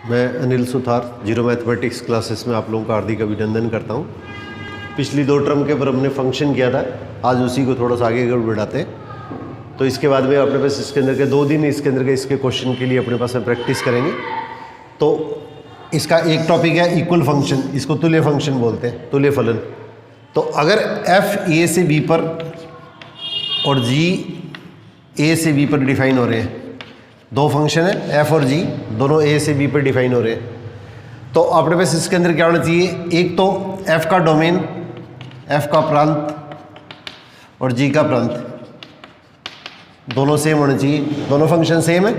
मैं Anil Suthar zero mathematics classes में आप लोगों का हार्दिक अभिनंदन करता हूँ। पिछली 2 टर्म के पर हमने फंक्शन किया था, आज उसी को थोड़ा सा आगे बढ़ाते हैं। तो इसके बाद में अपने पास इसके अंदर के 2 दिन इसके अंदर के इसके क्वेश्चन के लिए अपने पास में प्रैक्टिस करेंगे। तो इसका एक टॉपिक है इक्वल फंक्शन, इसको तुल्य फंक्शन बोलते हैं, तुल्य फलन। तो अगर f a से b पर और g a से b पर डिफाइन हो रहे हैं, 2 फंक्शन है f और g, दोनों a से b पर डिफाइन हो रहे हैं, तो अपने पास इसके अंदर क्या होना चाहिए? एक तो f का डोमेन, f का प्रांत और g का प्रांत दोनों सेम होने चाहिए। दोनों फंक्शन सेम है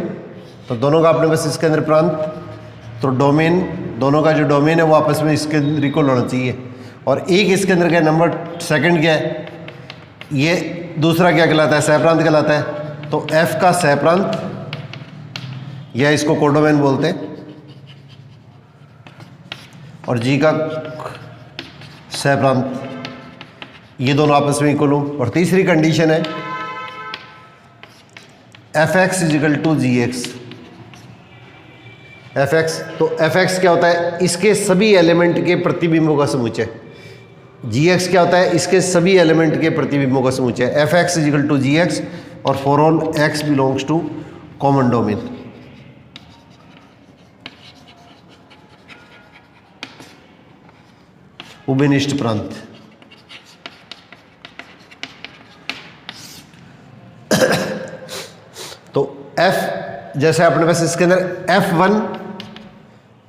तो दोनों का अपने पास इसके अंदर प्रांत, तो डोमेन, दोनों का जो डोमेन है वो आपस में इसके अंदर इक्वल होना चाहिए। और एक इसके अंदर क्या नंबर सेकंड क्या है, ये दूसरा क्या कहलाता है? सहप्रांत कहलाता है। तो f का सहप्रांत या इसको कोडोमेन बोलते हैं और g का सहप्रांत, ये दोनों आपस में इक्वल हो। और तीसरी कंडीशन है f(x) = gx। f(x), तो f(x) क्या होता है? इसके सभी एलिमेंट के प्रतिबिंबों का समुच्चय। gx क्या होता है? इसके सभी एलिमेंट के प्रतिबिंबों का समुच्चय। f(x) = gx और for all x belongs to common domain. उभयनिष्ठ प्रांत। तो f, जैसे अपने पास इसके अंदर f1,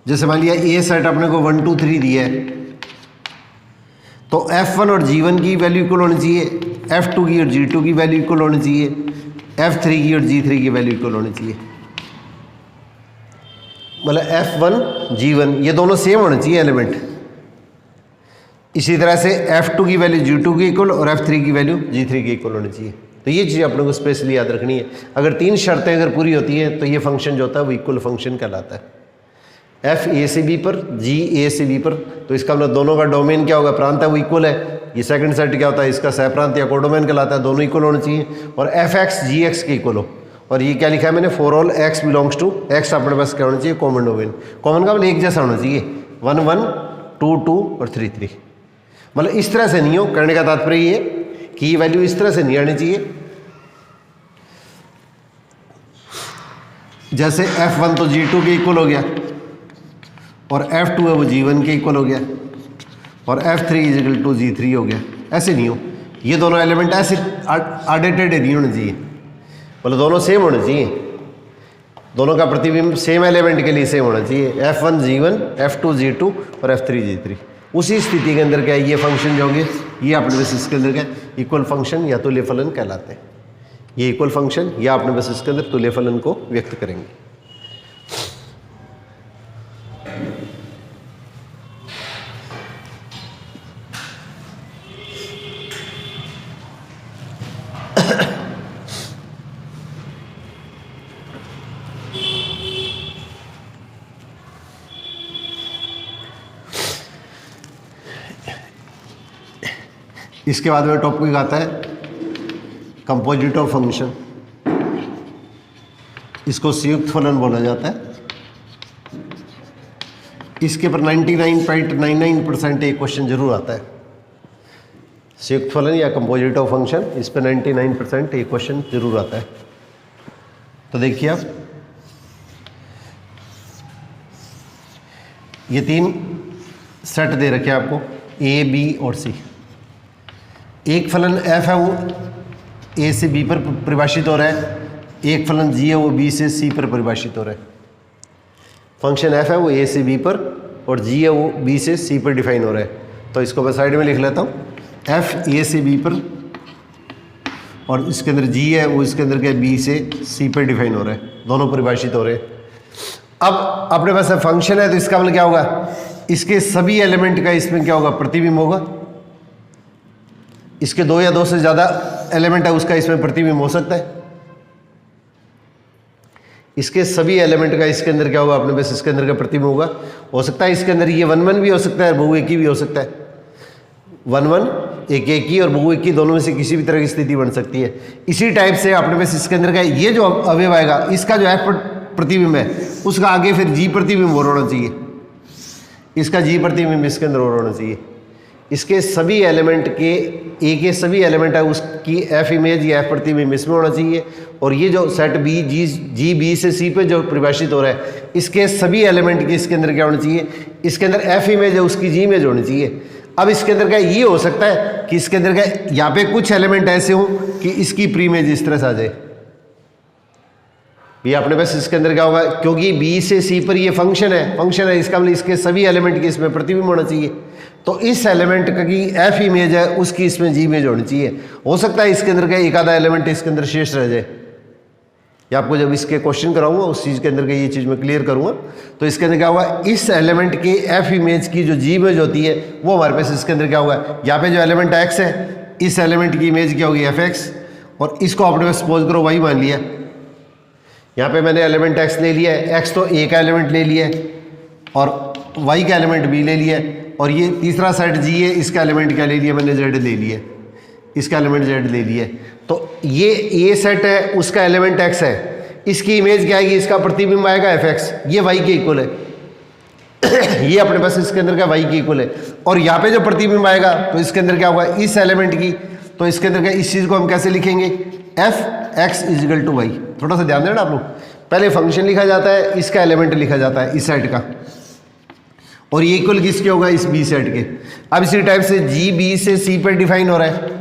जैसे मान लिया ए सेट अपने को 1 2 3 दिया है, तो f1 और g1 की वैल्यू इक्वल होनी चाहिए, f2 की और g2 की वैल्यू इक्वल होनी चाहिए, f3 की और g3 की वैल्यू इक्वल होनी चाहिए। मतलब f1 g1 ये दोनों सेम होने चाहिए एलिमेंट। इसी तरह से f2 की वैल्यू g2 की इक्वल और f3 की वैल्यू g3 की इक्वल होनी चाहिए। तो ये चीज़ अपने को स्पेशली याद रखनी है। अगर 3 शर्तें अगर पूरी होती हैं तो ये फंक्शन जो होता है वो इक्वल फंक्शन कहलाता है। f a से b पर, g a से b पर, तो इसका मतलब दोनों का डोमेन क्या होगा? प्रांत है, वो इक्वल है। ये सेकंड सेट क्या होता है? इसका सहप्रांत या कोडोमेन कहलाता है, दोनों इक्वल होने चाहिए। और f(x) gx के इक्वल हो। और ये क्या लिखा है मैंने? For all x belongs to x अपने पास क्या होना चाहिए? Common domain. कॉमन का मतलब एक जैसा होना चाहिए, 1 1 2 2 और 3 3। मतलब इस तरह से नहीं हो, करने का तात्पर्य ये कि ये वैल्यू इस तरह से नहीं आनी चाहिए जैसे f1 तो g2 के इक्वल हो गया और f2 है वो g1 के इक्वल हो गया और f3 = g3 हो गया। ऐसे नहीं हो, ये दोनों एलिमेंट ऐसे आड़े टेढ़े नहीं होने चाहिए, मतलब दोनों सेम होने चाहिए। दोनों का प्रतिबिंब सेम एलिमेंट के लिए सेम होना चाहिए, f1 g1, f2 g2 और f3 g3। उसी स्थिति के अंदर क्या है? ये फंक्शन जो होंगे ये अपने बस इसके अंदर क्या इक्वल फंक्शन या तुल्य फलन कहलाते हैं। ये इक्वल फंक्शन या अपने बस इसके अंदर तुल्य फलन को व्यक्त करेंगे। इसके बाद में टॉपिक आता है कंपोजिट ऑफ फंक्शन। इसको संयुक्त फलन बोला जाता है। इसके पर 99.99% एक क्वेश्चन जरूर आता है। संयुक्त फलन या कंपोजिट ऑफ फंक्शन, इस पर 99% एक क्वेश्चन जरूर आता है। तो देखिए आप, ये 3 सेट दे रखे हैं आपको, ए बी और सी। एक फलन f है वो a से b पर परिभाषित हो रहा है, एक फलन g है वो b से c पर परिभाषित हो रहा है। फंक्शन f है वो a से b पर और g है वो b से c पर डिफाइन हो रहा है। तो इसको मैं साइड में लिख लेता हूँ, f a से b पर और इसके अंदर g है वो इसके अंदर क्या b से c पर डिफाइन हो रहा है, दोनों परिभाषित हो रहे हैं। अब अपने पास फंक्शन है तो इसका मतलब क्या होगा? इसके सभी एलिमेंट का इसमें क्या होगा? प्रतिबिंब होगा। इसके 2 या 2 से ज़्यादा एलिमेंट है उसका इसमें प्रतिबिंब हो सकता है। इसके सभी एलिमेंट का इसके अंदर क्या होगा? अपने पास इसके अंदर का प्रतिबिंब होगा। हो सकता है इसके अंदर ये 1 1 भी हो सकता है, बहुएकी भी हो सकता है। 1 1 एक एकी और बहुएकी दोनों में से किसी भी तरह की स्थिति बन सकती है। इसी टाइप से अपने पास इसके अंदर का ये जो अवयव आएगा, इसका जो है प्रतिबिंब है उसका आगे फिर जी प्रतिबिंब और होना चाहिए, इसका जी प्रतिबिंब इसके अंदर और होना चाहिए। इसके सभी एलिमेंट के ए के सभी एलिमेंट है उसकी एफ इमेज या एफ प्रतिबिंब इसमें होना चाहिए। और ये जो सेट बी जी बी से सी पे जो परिभाषित हो रहा है, इसके सभी एलिमेंट की इसके अंदर क्या होना चाहिए, इसके अंदर एफ इमेज है उसकी जी इमेज होनी चाहिए। अब इसके अंदर क्या ये हो सकता है कि इसके अंदर क्या यहाँ पे कुछ एलिमेंट ऐसे हों कि इसकी प्री इमेज इस तरह से आ जाए, ये अपने पास इसके अंदर क्या होगा, क्योंकि बी से सी पर ये फंक्शन है, इसका मतलब इसके सभी एलिमेंट की इसमें प्रतिबिंब होना चाहिए। तो इस एलिमेंट की एफ इमेज है उसकी इसमें जी इमेज होनी चाहिए। हो सकता है इसके अंदर का एक आधा एलिमेंट इसके अंदर शेष रह जाए, या आपको जब इसके क्वेश्चन कराऊंगा उस चीज़ के अंदर का ये चीज़ मैं क्लियर करूंगा। तो इसके अंदर क्या होगा, इस एलिमेंट के एफ इमेज की जो जी इमेज होती है वो हमारे पास इसके अंदर क्या होगा, यहाँ पे जो एलिमेंट एक्स है इस एलिमेंट की इमेज क्या होगी एफ एक्स, और इसको अपने पास सपोज करो वाई मान लिया। यहाँ पे मैंने एलिमेंट एक्स ले लिया है, एक्स तो ए का एलिमेंट ले लिया है और वाई का एलिमेंट बी ले लिया है, और ये तीसरा सेट जी है, इसका एलिमेंट क्या ले लिया मैंने, जेड ले लिया, इसका एलिमेंट जेड ले लिया। तो ये ए सेट है उसका एलिमेंट एक्स है, इसकी इमेज क्या आएगी, इसका प्रतिबिंब आएगा एफ एक्स, ये वाई के इक्वल है ये अपने पास इसके अंदर क्या वाई के इक्वल है। और यहाँ पे जो प्रतिबिंब आएगा तो इसके अंदर क्या होगा, इस एलिमेंट की, तो इसके अंदर क्या इस चीज़ को हम कैसे लिखेंगे, f x is equal to y. थोड़ा सा ध्यान देना आप लोग, पहले फंक्शन लिखा जाता है, इसका एलिमेंट लिखा जाता है इस सेट का, और ये इक्वल किसके होगा, इस बी सेट के। अब इसी टाइप से जी बी से सी पर डिफाइन हो रहा है,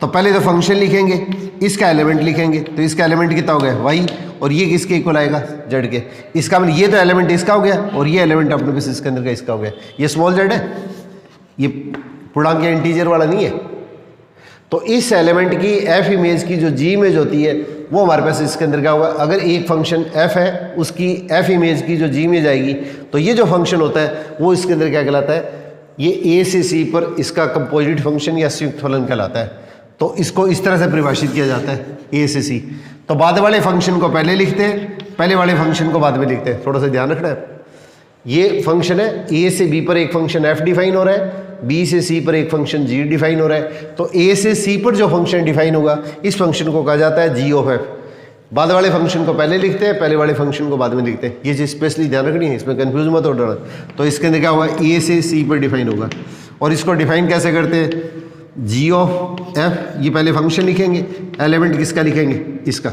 तो पहले तो फंक्शन लिखेंगे, इसका एलिमेंट लिखेंगे, तो इसका एलिमेंट कितना हो गया वाई, और ये किसके इक्वल आएगा, जेड के। इसका मतलब ये तो एलिमेंट इसका हो गया, और ये एलिमेंट अपने पास इसके अंदर का इसका हो गया। ये स्मॉल जेड है, ये पूर्णांक या इंटीजर वाला नहीं है। तो इस एलिमेंट की एफ इमेज की जो जी इमेज होती है वो हमारे पास इसके अंदर क्या होगा, अगर एक फंक्शन एफ है उसकी एफ इमेज की जो जी इमेज आएगी, तो ये जो फंक्शन होता है वो इसके अंदर क्या कहलाता है, ये ए से सी पर इसका कंपोजिट फंक्शन या संयुक्त फलन कहलाता है। तो इसको इस तरह से परिभाषित किया जाता है ए से सी। तो बाद वाले फंक्शन को पहले लिखते हैं, पहले वाले फंक्शन को बाद में लिखते हैं, थोड़ा सा ध्यान रखना है। ये फंक्शन है, ए से बी पर एक फंक्शन एफ डिफाइन हो रहा है, बी से सी पर एक फंक्शन जी डिफाइन हो रहा है। तो ए से सी पर जो फंक्शन डिफाइन होगा इस फंक्शन को कहा जाता है जी ऑफ एफ। बाद वाले फंक्शन को पहले लिखते हैं, पहले वाले फंक्शन को बाद में लिखते हैं। ये चीज़ स्पेशली ध्यान रखनी है, इसमें कंफ्यूज मत हो डरना। तो इसके अंदर क्या होगा, ए से सी पर डिफाइन होगा, और इसको डिफाइन कैसे करते हैं, जी ऑफ एफ, ये पहले फंक्शन लिखेंगे, एलिमेंट किसका लिखेंगे, इसका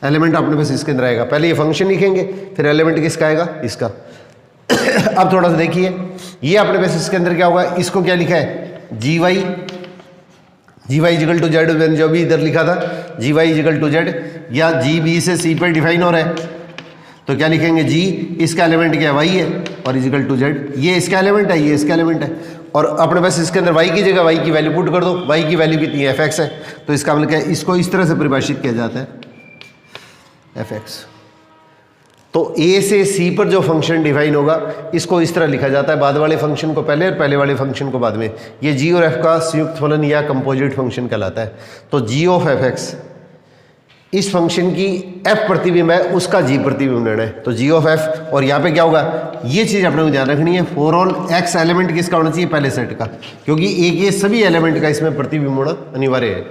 एलिमेंट अपने पास इसके अंदर आएगा, पहले ये फंक्शन लिखेंगे फिर एलिमेंट किसका आएगा, इसका अब थोड़ा सा देखिए, ये अपने पास इसके अंदर क्या होगा, इसको क्या लिखा है, जी वाई इजिकल टू जेड, मैंने जो भी इधर लिखा था जी वाई इजिकल टू जेड, या जी बी से सी पर डिफाइन हो रहा है तो क्या लिखेंगे, जी इसका एलिमेंट क्या वाई है और इजिकल टू जेड, ये इसका एलिमेंट है, ये इसका एलिमेंट है, और अपने पास इसके अंदर वाई की जगह वाई की वैल्यू पुट कर दो, वाई की वैल्यू कितनी है, एफ एक्स है। तो इसका मतलब क्या है, इसको इस तरह से परिभाषित किया जाता है एफ एक्स। तो ए से सी पर जो फंक्शन डिफाइन होगा इसको इस तरह लिखा जाता है, बाद वाले फंक्शन को पहले और पहले वाले फंक्शन को बाद में। ये जी और एफ का संयुक्त फलन या कंपोजिट फंक्शन कहलाता है। तो जी ऑफ एफ एक्स, इस फंक्शन की एफ प्रतिबिंब है उसका जी प्रतिबिंब लेना है, तो जी ऑफ एफ। और यहाँ पे क्या होगा, ये चीज़ अपने को ध्यान रखनी है, फॉर ऑल एक्स एलिमेंट किसका होना चाहिए, पहले सेट का, क्योंकि ए के सभी एलिमेंट का इसमें प्रतिबिंब होना अनिवार्य है।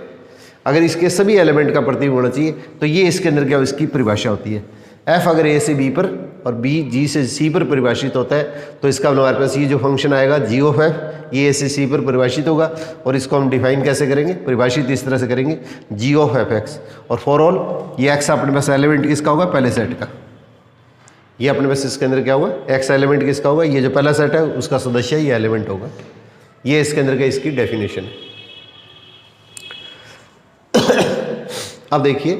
अगर इसके सभी एलिमेंट का प्रतिबिंब होना चाहिए तो ये इसके अंदर क्या इसकी परिभाषा होती है। एफ अगर ए से बी पर और बी जी से सी पर परिभाषित होता है तो इसका हमारे पास ये जो फंक्शन आएगा जी ऑफ एफ, ये ए से सी पर परिभाषित होगा, और इसको हम डिफाइन कैसे करेंगे, परिभाषित इस तरह से करेंगे, जी ऑफ एफ एक्स। और फॉर ऑल ये एक्स अपने पास एलिमेंट किसका होगा, पहले सेट का। ये अपने पास इसके अंदर क्या होगा, एक्स एलिमेंट किसका होगा, ये जो पहला सेट है उसका सदस्य ये एलिमेंट होगा। ये इसके अंदर का इसकी डेफिनेशन है। अब देखिए,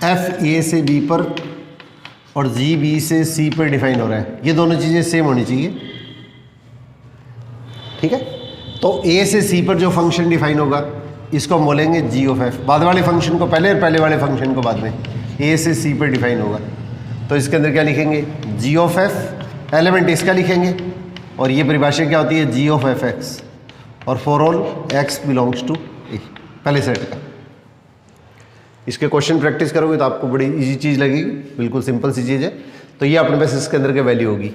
एफ ए से बी पर और जी बी से सी पर डिफाइन हो रहा है, ये दोनों चीज़ें सेम होनी चाहिए, ठीक है। तो ए से सी पर जो फंक्शन डिफाइन होगा इसको हम बोलेंगे जी ऑफ एफ। बाद वाले फंक्शन को पहले और पहले वाले फंक्शन को बाद में, ए से सी पर डिफाइन होगा तो इसके अंदर क्या लिखेंगे, जी ऑफ एफ, एलिमेंट इसका लिखेंगे, और ये परिभाषा क्या होती है, जी ऑफ एफ एक्स, और for all x belongs to A, पहले सेट का। इसके क्वेश्चन प्रैक्टिस करोगे तो आपको बड़ी इजी चीज़ लगेगी, बिल्कुल सिंपल सी चीज़ है। तो ये अपने पास इसके अंदर के वैल्यू होगी।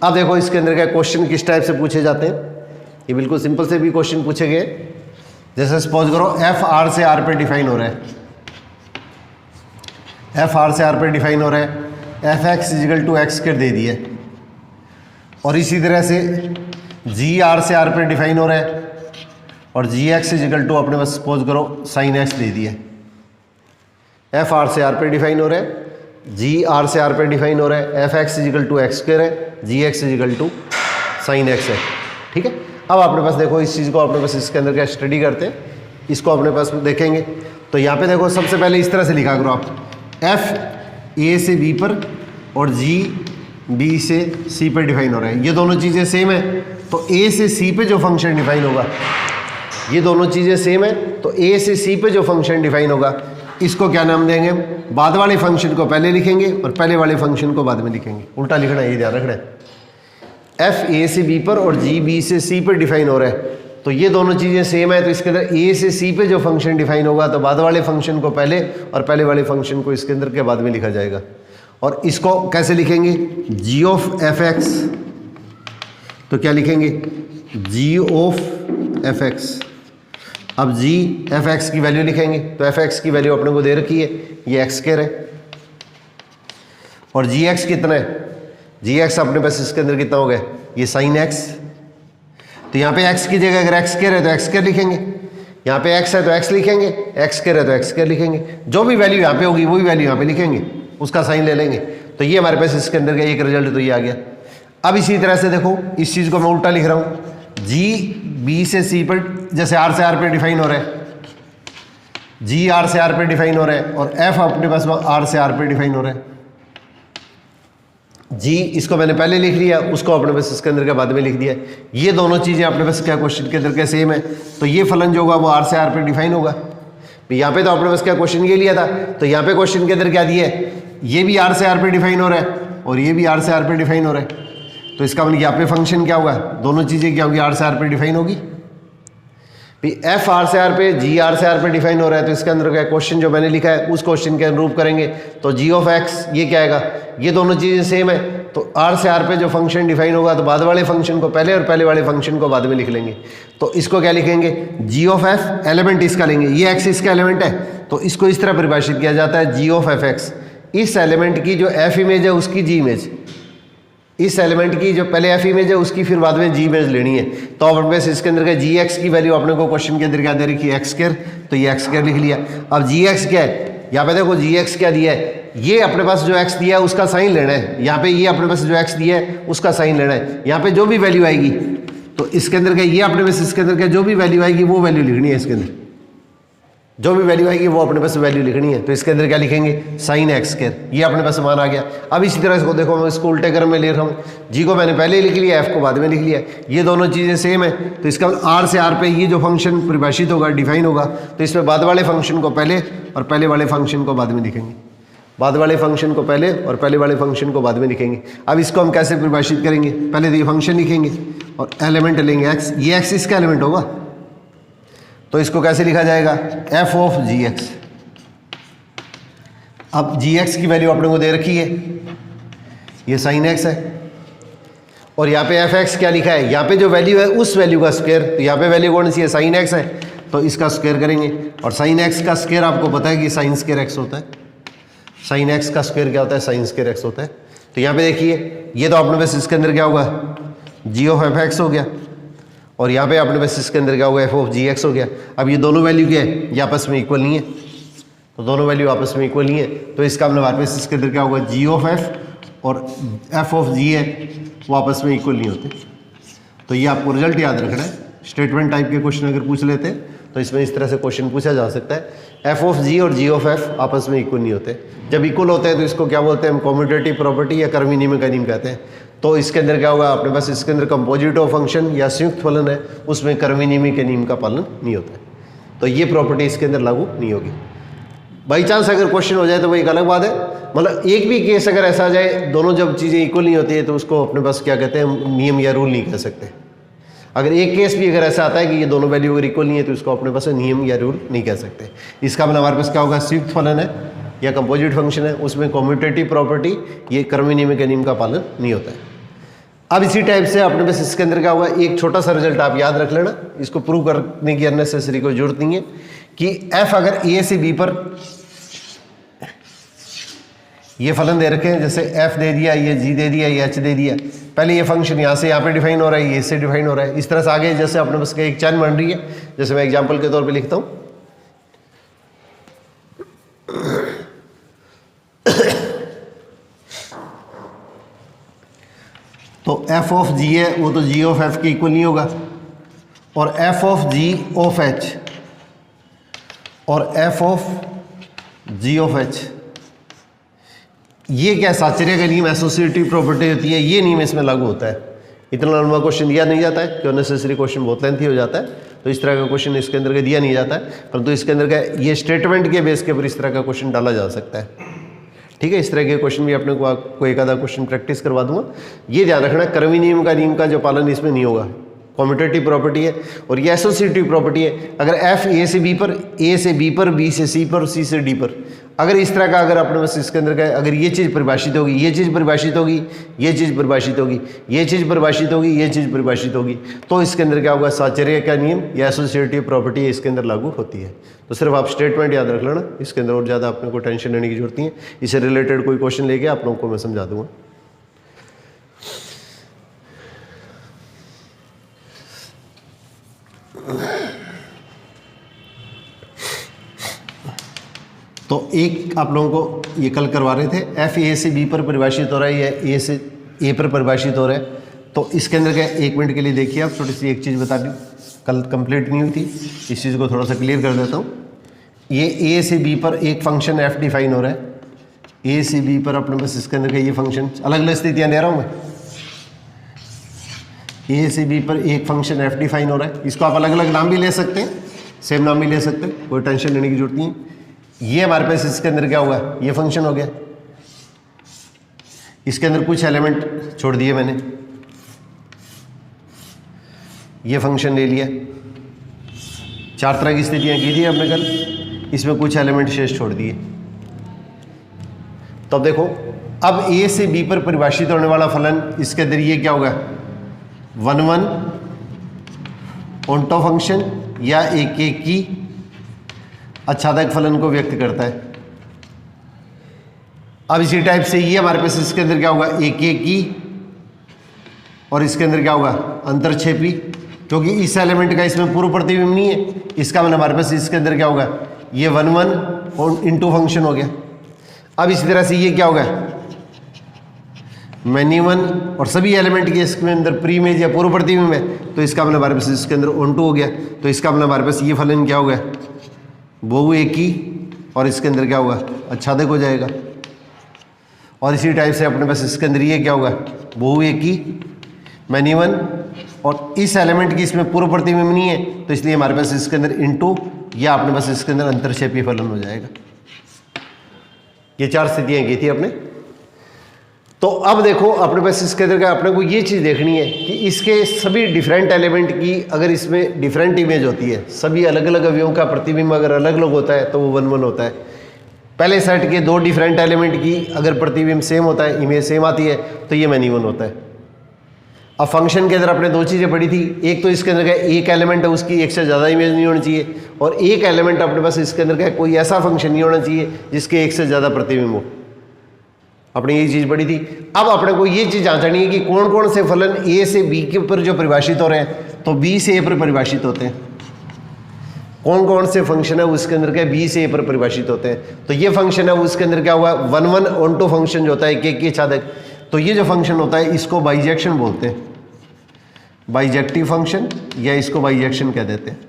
अब देखो इसके अंदर का क्वेश्चन किस टाइप से पूछे जाते हैं, ये बिल्कुल सिंपल से भी क्वेश्चन पूछे गए। जैसे सपोज करो एफ आर से आर पे डिफाइन हो रहा है, एफ आर से आर पे डिफाइन हो रहा है, f x is equal to x के दे दिए, और इसी तरह से जी आर से आर पे डिफाइन हो रहा है, और जी एक्स इजिकल टू अपने पास सपोज करो साइन एक्स दे दिए। एफ आर से आर पे डिफाइन हो रहा है, जी आर से आर पे डिफाइन हो रहा है, f x is equal to x square है, g x is equal to sine x है। ठीक है, अब अपने पास देखो इस चीज़ को अपने पास इसके अंदर क्या स्टडी करते हैं, इसको अपने पास देखेंगे। तो यहाँ पे देखो सबसे पहले इस तरह से लिखा करो आप, एफ ए से बी पर और जी बी से सी पे डिफाइन हो रहा है। ये दोनों चीज़ें सेम है, तो ए से सी पे जो फंक्शन डिफाइन होगा, ये दोनों चीज़ें सेम है, तो ए से सी पे जो फंक्शन डिफाइन होगा इसको क्या नाम देंगे, बाद वाले फंक्शन को पहले लिखेंगे और पहले वाले फंक्शन को बाद में लिखेंगे। उल्टा लिखना है, ये ध्यान रखना है। एफ ए से बी पर और जी बी से सी पर डिफाइन हो रहा है, तो ये दोनों चीज़ें सेम है, तो इसके अंदर ए से सी पे जो फंक्शन डिफाइन होगा तो बाद वाले फंक्शन को पहले और पहले वाले फंक्शन को इसके अंदर के बाद में लिखा जाएगा। और इसको कैसे लिखेंगे, जी ऑफ एफ एक्स, तो क्या लिखेंगे, जी ऑफ एफ एक्स। अब जी एफ एक्स की वैल्यू लिखेंगे, तो एफ एक्स की वैल्यू अपने को दे रखी है, ये एक्स स्क्वायर है, और जी एक्स कितना है, जी एक्स अपने पास इसके अंदर कितना हो गया, ये साइन एक्स। तो यहाँ पे x की जगह अगर x स्क्वायर है तो x स्क्वायर लिखेंगे, यहाँ पे x है तो x लिखेंगे, x स्क्वायर है तो x स्क्वायर लिखेंगे, जो भी वैल्यू यहाँ पे होगी वही वैल्यू यहाँ पे लिखेंगे, उसका साइन ले लेंगे। तो ये हमारे पास इसके अंदर का एक रिजल्ट तो ये आ गया। अब इसी तरह से देखो इस चीज़ को मैं उल्टा लिख रहा हूँ, जी बी से सी पर, जैसे आर से आर पे डिफाइन हो रहा है, जी आर से आर पे डिफाइन हो रहा है, और एफ अपने पास आर से आर पे डिफाइन हो रहा है। जी इसको मैंने पहले लिख लिया, उसको अपने पास इसके अंदर के बाद में लिख दिया। ये दोनों चीज़ें अपने पास क्या क्वेश्चन के अंदर क्या सेम है, तो ये फलन जो होगा वो आर से आर पे डिफाइन होगा। यहाँ पे तो अपने पास क्या क्वेश्चन ये लिया था, तो यहाँ पे क्वेश्चन के अंदर क्या दिया है, ये भी आर से आर पे डिफाइन हो रहा है और ये भी आर से आर पे डिफाइन हो रहा है। तो इसका मतलब यहाँ पे फंक्शन क्या होगा, दोनों चीज़ें क्या होगी, आर से आर पे डिफाइन होगी। एफ आर से आर पे, जी आर से आर पे डिफाइन हो रहा है, तो इसके अंदर क्या क्वेश्चन जो मैंने लिखा है उस क्वेश्चन के अनुरूप करेंगे। तो जी ऑफ एक्स ये क्या आएगा, ये दोनों चीज़ें सेम है, तो आर से आर पे जो फंक्शन डिफाइन होगा तो बाद वाले फंक्शन को पहले और पहले वाले फंक्शन को बाद में लिख लेंगे। तो इसको क्या लिखेंगे, जी ऑफ एफ, एलिमेंट इसका लेंगे, ये एक्स इसका एलिमेंट है, तो इसको इस तरह परिभाषित किया जाता है, जी ऑफ एफ एक्स। इस एलिमेंट की जो एफ इमेज है उसकी जी इमेज, इस एलिमेंट की जो पहले एफ इमेज है उसकी फिर बाद में जी इमेज लेनी है। तो अब अपने इसके अंदर का जी एक्स की वैल्यू अपने को क्वेश्चन के अंदर क्या दे रखी है, एक्स स्क्वायर, तो ये एक्स स्क्वायर लिख लिया। अब जी एक्स क्या है, यहाँ पे देखो जी एक्स क्या दिया है, ये अपने पास जो एक्स दिया है उसका साइन लेना है, यहाँ पे ये अपने पास जो एक्स दिया है उसका साइन लेना है। यहाँ पे जो भी वैल्यू आएगी तो इसके अंदर का ये अपने पास इसके अंदर का जो भी वैल्यू आएगी वो वैल्यू लिखनी है, इसके अंदर जो भी वैल्यू आएगी वो अपने पास वैल्यू लिखनी है। तो इसके अंदर क्या लिखेंगे, साइन एक्स स्क्वायर, ये अपने पास मान आ गया। अब इसी तरह इसको देखो, मैं इसको उल्टे क्रम में ले रहा हूँ, जी को मैंने पहले लिख लिया, एफ को बाद में लिख लिया, ये दोनों चीज़ें सेम है। तो इसका आर से आर पे ये जो फंक्शन परिभाषित होगा, डिफाइन होगा, तो इसमें बाद वाले फंक्शन को पहले और पहले वाले फंक्शन को बाद में लिखेंगे, बाद वाले फंक्शन को पहले और पहले वाले फंक्शन को बाद में लिखेंगे। अब इसको हम कैसे परिभाषित करेंगे, पहले तो ये फंक्शन लिखेंगे और एलिमेंट लेंगे एक्स, ये एक्स इसका एलिमेंट होगा, तो इसको कैसे लिखा जाएगा, एफ ऑफ जी एक्स। अब जी एक्स की वैल्यू अपने को दे रखी है, ये साइन एक्स है, और यहाँ पे एफ एक्स क्या लिखा है, यहाँ पे जो वैल्यू है उस वैल्यू का स्क्वायर, तो यहाँ पे वैल्यू कौन सी है, साइन एक्स है, तो इसका स्क्वायर करेंगे। और साइन एक्स का स्क्वायर आपको पता है कि साइन स्क्वायर एक्स होता है, साइन एक्स का स्क्वायर क्या होता है, साइन स्क्वायर एक्स होता है। तो यहाँ पे देखिए ये तो अपने पास इसके अंदर क्या होगा, जी ऑफ एफ एक्स हो गया, और यहाँ पे अपने पास इसके अंदर क्या होगा, एफ ऑफ जी एक्स हो गया। अब ये दोनों वैल्यू क्या है, ये आपस में इक्वल नहीं है, तो दोनों वैल्यू आपस में इक्वल नहीं है, तो इसका मतलब हमारे पास इसके अंदर क्या होगा, जी ऑफ एफ और एफ ऑफ जी है वो आपस में इक्वल नहीं होते। तो ये आपको रिजल्ट याद रखना है। स्टेटमेंट टाइप के क्वेश्चन अगर पूछ लेते हैं तो इसमें इस तरह से क्वेश्चन पूछा जा सकता है, एफ ऑफ जी और जी ऑफ एफ आपस में इक्वल नहीं होते। जब इक्वल होते हैं तो इसको क्या बोलते हैं हम, कम्यूटेटिव प्रॉपर्टी या कर्विनी मैकेनिज्म कहते हैं। तो इसके अंदर क्या होगा, अपने पास इसके अंदर कंपोजिट ऑफ फंक्शन या संयुक्त फलन है, उसमें कर्विनी मैकेनिज्म का पालन नहीं होता है, तो ये प्रॉपर्टी इसके अंदर लागू नहीं होगी। बाई चांस अगर क्वेश्चन हो जाए तो वो एक अलग बात है, मतलब एक भी केस अगर ऐसा आ जाए दोनों जब चीज़ें इक्वल नहीं होती है तो उसको अपने पास क्या कहते हैं, नियम या रूल नहीं कह सकते। अगर एक केस भी अगर ऐसा आता है कि ये दोनों वैल्यू अगर इक्वल नहीं है तो इसको अपने पास नियम या रूल नहीं कह सकते। इसका मतलब हमारे पास क्या होगा, संयुक्त फलन है या कंपोजिट फंक्शन है, उसमें कम्यूटेटिव प्रॉपर्टी ये कर्मनियम के नियम का पालन नहीं होता है। अब इसी टाइप से अपने पास इसके अंदर क्या हुआ, एक छोटा सा रिजल्ट आप याद रख लेना, इसको प्रूव करने की अननेसेसरी कोई जरूरत नहीं है कि एफ अगर ए से बी पर ये फलन दे रखे हैं, जैसे एफ दे दिया, ये जी दे दिया, ये एच दे दिया, पहले ये फंक्शन यहाँ से यहाँ पे डिफाइन हो रहा है, ये इससे डिफाइन हो रहा है, इस तरह से आगे जैसे अपने पास एक चैन बन रही है, जैसे मैं एग्जांपल के तौर पे लिखता हूँ तो एफ ऑफ जी है वो तो जी ऑफ एफ के इक्वल नहीं होगा, और f of g of h और f of g of h, ये क्या साचर्य का नियम एसोसिएटिव प्रॉपर्टी होती है, ये नियम इसमें लागू होता है। इतना लंबा क्वेश्चन दिया नहीं जाता है क्यों, नेसेसरी क्वेश्चन बहुत लेंथी हो जाता है, तो इस तरह का क्वेश्चन इसके अंदर का दिया नहीं जाता है, परंतु इसके अंदर का ये स्टेटमेंट के बेस के ऊपर इस तरह का क्वेश्चन डाला जा सकता है। ठीक है, इस तरह के क्वेश्चन भी अपने को आपको एक आधा क्वेश्चन प्रैक्टिस करवा दूंगा। ये ध्यान रखना कर्मी नियम का नियम का जो पालन इसमें नहीं होगा, कम्यूटेटिव प्रॉपर्टी है और ये एसोसिएटिव प्रॉपर्टी है। अगर एफ ए से बी पर, ए से बी पर, बी से सी पर, सी से डी पर, अगर इस तरह का अगर अपने पास इसके अंदर का अगर ये चीज़ परिभाषित होगी, ये चीज़ परिभाषित होगी, ये चीज़ परिभाषित होगी, ये चीज़ परिभाषित होगी, ये चीज़ परिभाषित होगी, तो इसके अंदर क्या होगा, साचर्य का नियम या एसोसिएटिव प्रॉपर्टी इसके अंदर लागू होती है। तो सिर्फ आप स्टेटमेंट याद रख लेना, इसके अंदर और ज़्यादा अपने को टेंशन लेने की जरूरत नहीं है। इससे रिलेटेड कोई क्वेश्चन लेके आप लोगों को मैं समझा दूंगा। तो एक आप लोगों को ये कल करवा रहे थे, एफ ए से बी पर परिभाषित हो रहा है या ए से ए पर परिभाषित हो रहा है, तो इसके अंदर क्या, एक मिनट के लिए देखिए आप, छोटी सी एक चीज़ बता दी, कल कंप्लीट नहीं हुई थी, इस चीज़ को थोड़ा सा क्लियर कर देता हूँ। ये ए से बी पर एक फंक्शन एफ डिफाइन हो रहा है, ए से बी पर अपने पास इसके अंदर का ये फंक्शन, अलग अलग स्थितियाँ ले रहा हूँ मैं, ए से बी पर एक फंक्शन एफ डिफाइन हो रहा है, इसको आप अलग अलग नाम भी ले सकते हैं, सेम नाम भी ले सकते हैं, कोई टेंशन लेने की जरूरत नहीं है। ये हमारे पास इसके अंदर क्या हुआ, ये फंक्शन हो गया, इसके अंदर कुछ एलिमेंट छोड़ दिए मैंने, ये फंक्शन ले लिया, चार तरह की स्थितियां की थी हमने कल, इसमें कुछ एलिमेंट शेष छोड़ दिए। तो अब देखो, अब ए से बी पर परिभाषित होने वाला फलन, इसके अंदर ये क्या होगा, 1 ऑन्टो फंक्शन या एक एक की आच्छादक फलन को व्यक्त करता है। अब इसी टाइप से ये हमारे पास इसके अंदर क्या होगा, एक एक की, और इसके अंदर क्या होगा, अंतरक्षेपी, क्योंकि इस एलिमेंट का इसमें पूर्व प्रतिबिंब नहीं है, इसका मतलब हमारे पास इसके अंदर क्या होगा, ये 1 और इंटू फंक्शन हो गया। अब इसी तरह से ये क्या होगा, मैनी 1 और सभी एलिमेंट के इसके अंदर प्री इमेज या पूर्व प्रतिबिंब है, तो इसका मतलब हमारे पास इसके अंदर ऑन्टो हो गया, तो इसका मतलब हमारे पास ये फलन क्या होगा, बहु एक ही, और इसके अंदर क्या होगा, आच्छादक हो जाएगा। और इसी टाइप से अपने पास इसके अंदर ये क्या होगा, बहु एक ही, मैनी 1, और इस एलिमेंट की इसमें पूर्व प्रतिबिंब नहीं है, तो इसलिए हमारे पास इसके अंदर इंटू या अपने पास इसके अंदर अंतरक्षेपी फलन हो जाएगा। ये चार स्थितियां की थी अपने। तो अब देखो अपने पास इसके अंदर का अपने को ये चीज़ देखनी है कि इसके सभी डिफरेंट एलिमेंट की अगर इसमें डिफरेंट इमेज होती है, सभी अलग अलग अवयवों का प्रतिबिंब अगर अलग अलग होता है तो वो 1 1 होता है। पहले सेट के दो डिफरेंट एलिमेंट की अगर प्रतिबिंब सेम होता है, इमेज सेम आती है, तो ये मैनी 1 होता है। अब फंक्शन के अंदर अपने दो चीज़ें पढ़ी थी, एक तो इसके अंदर का एक एलिमेंट है उसकी एक से ज़्यादा इमेज नहीं होनी चाहिए, और एक एलिमेंट अपने पास इसके अंदर का कोई ऐसा फंक्शन नहीं होना चाहिए जिसके एक से ज़्यादा प्रतिबिंब हो। अपने ये चीज़ पढ़ी थी। अब अपने को ये चीज़ जांचनी है कि कौन कौन से फलन ए से बी के ऊपर जो परिभाषित हो रहे हैं तो बी से ए पर परिभाषित होते हैं, कौन कौन से फंक्शन है उसके अंदर क्या बी से ए पर परिभाषित होते हैं। तो ये फंक्शन है उसके अंदर क्या हुआ, 1 1 ऑन्टो फंक्शन जो होता है एक एक आच्छादक, तो ये जो फंक्शन होता है इसको बाइजेक्शन बोलते हैं, बाइजेक्टिव फंक्शन या इसको बाइजेक्शन कह देते हैं।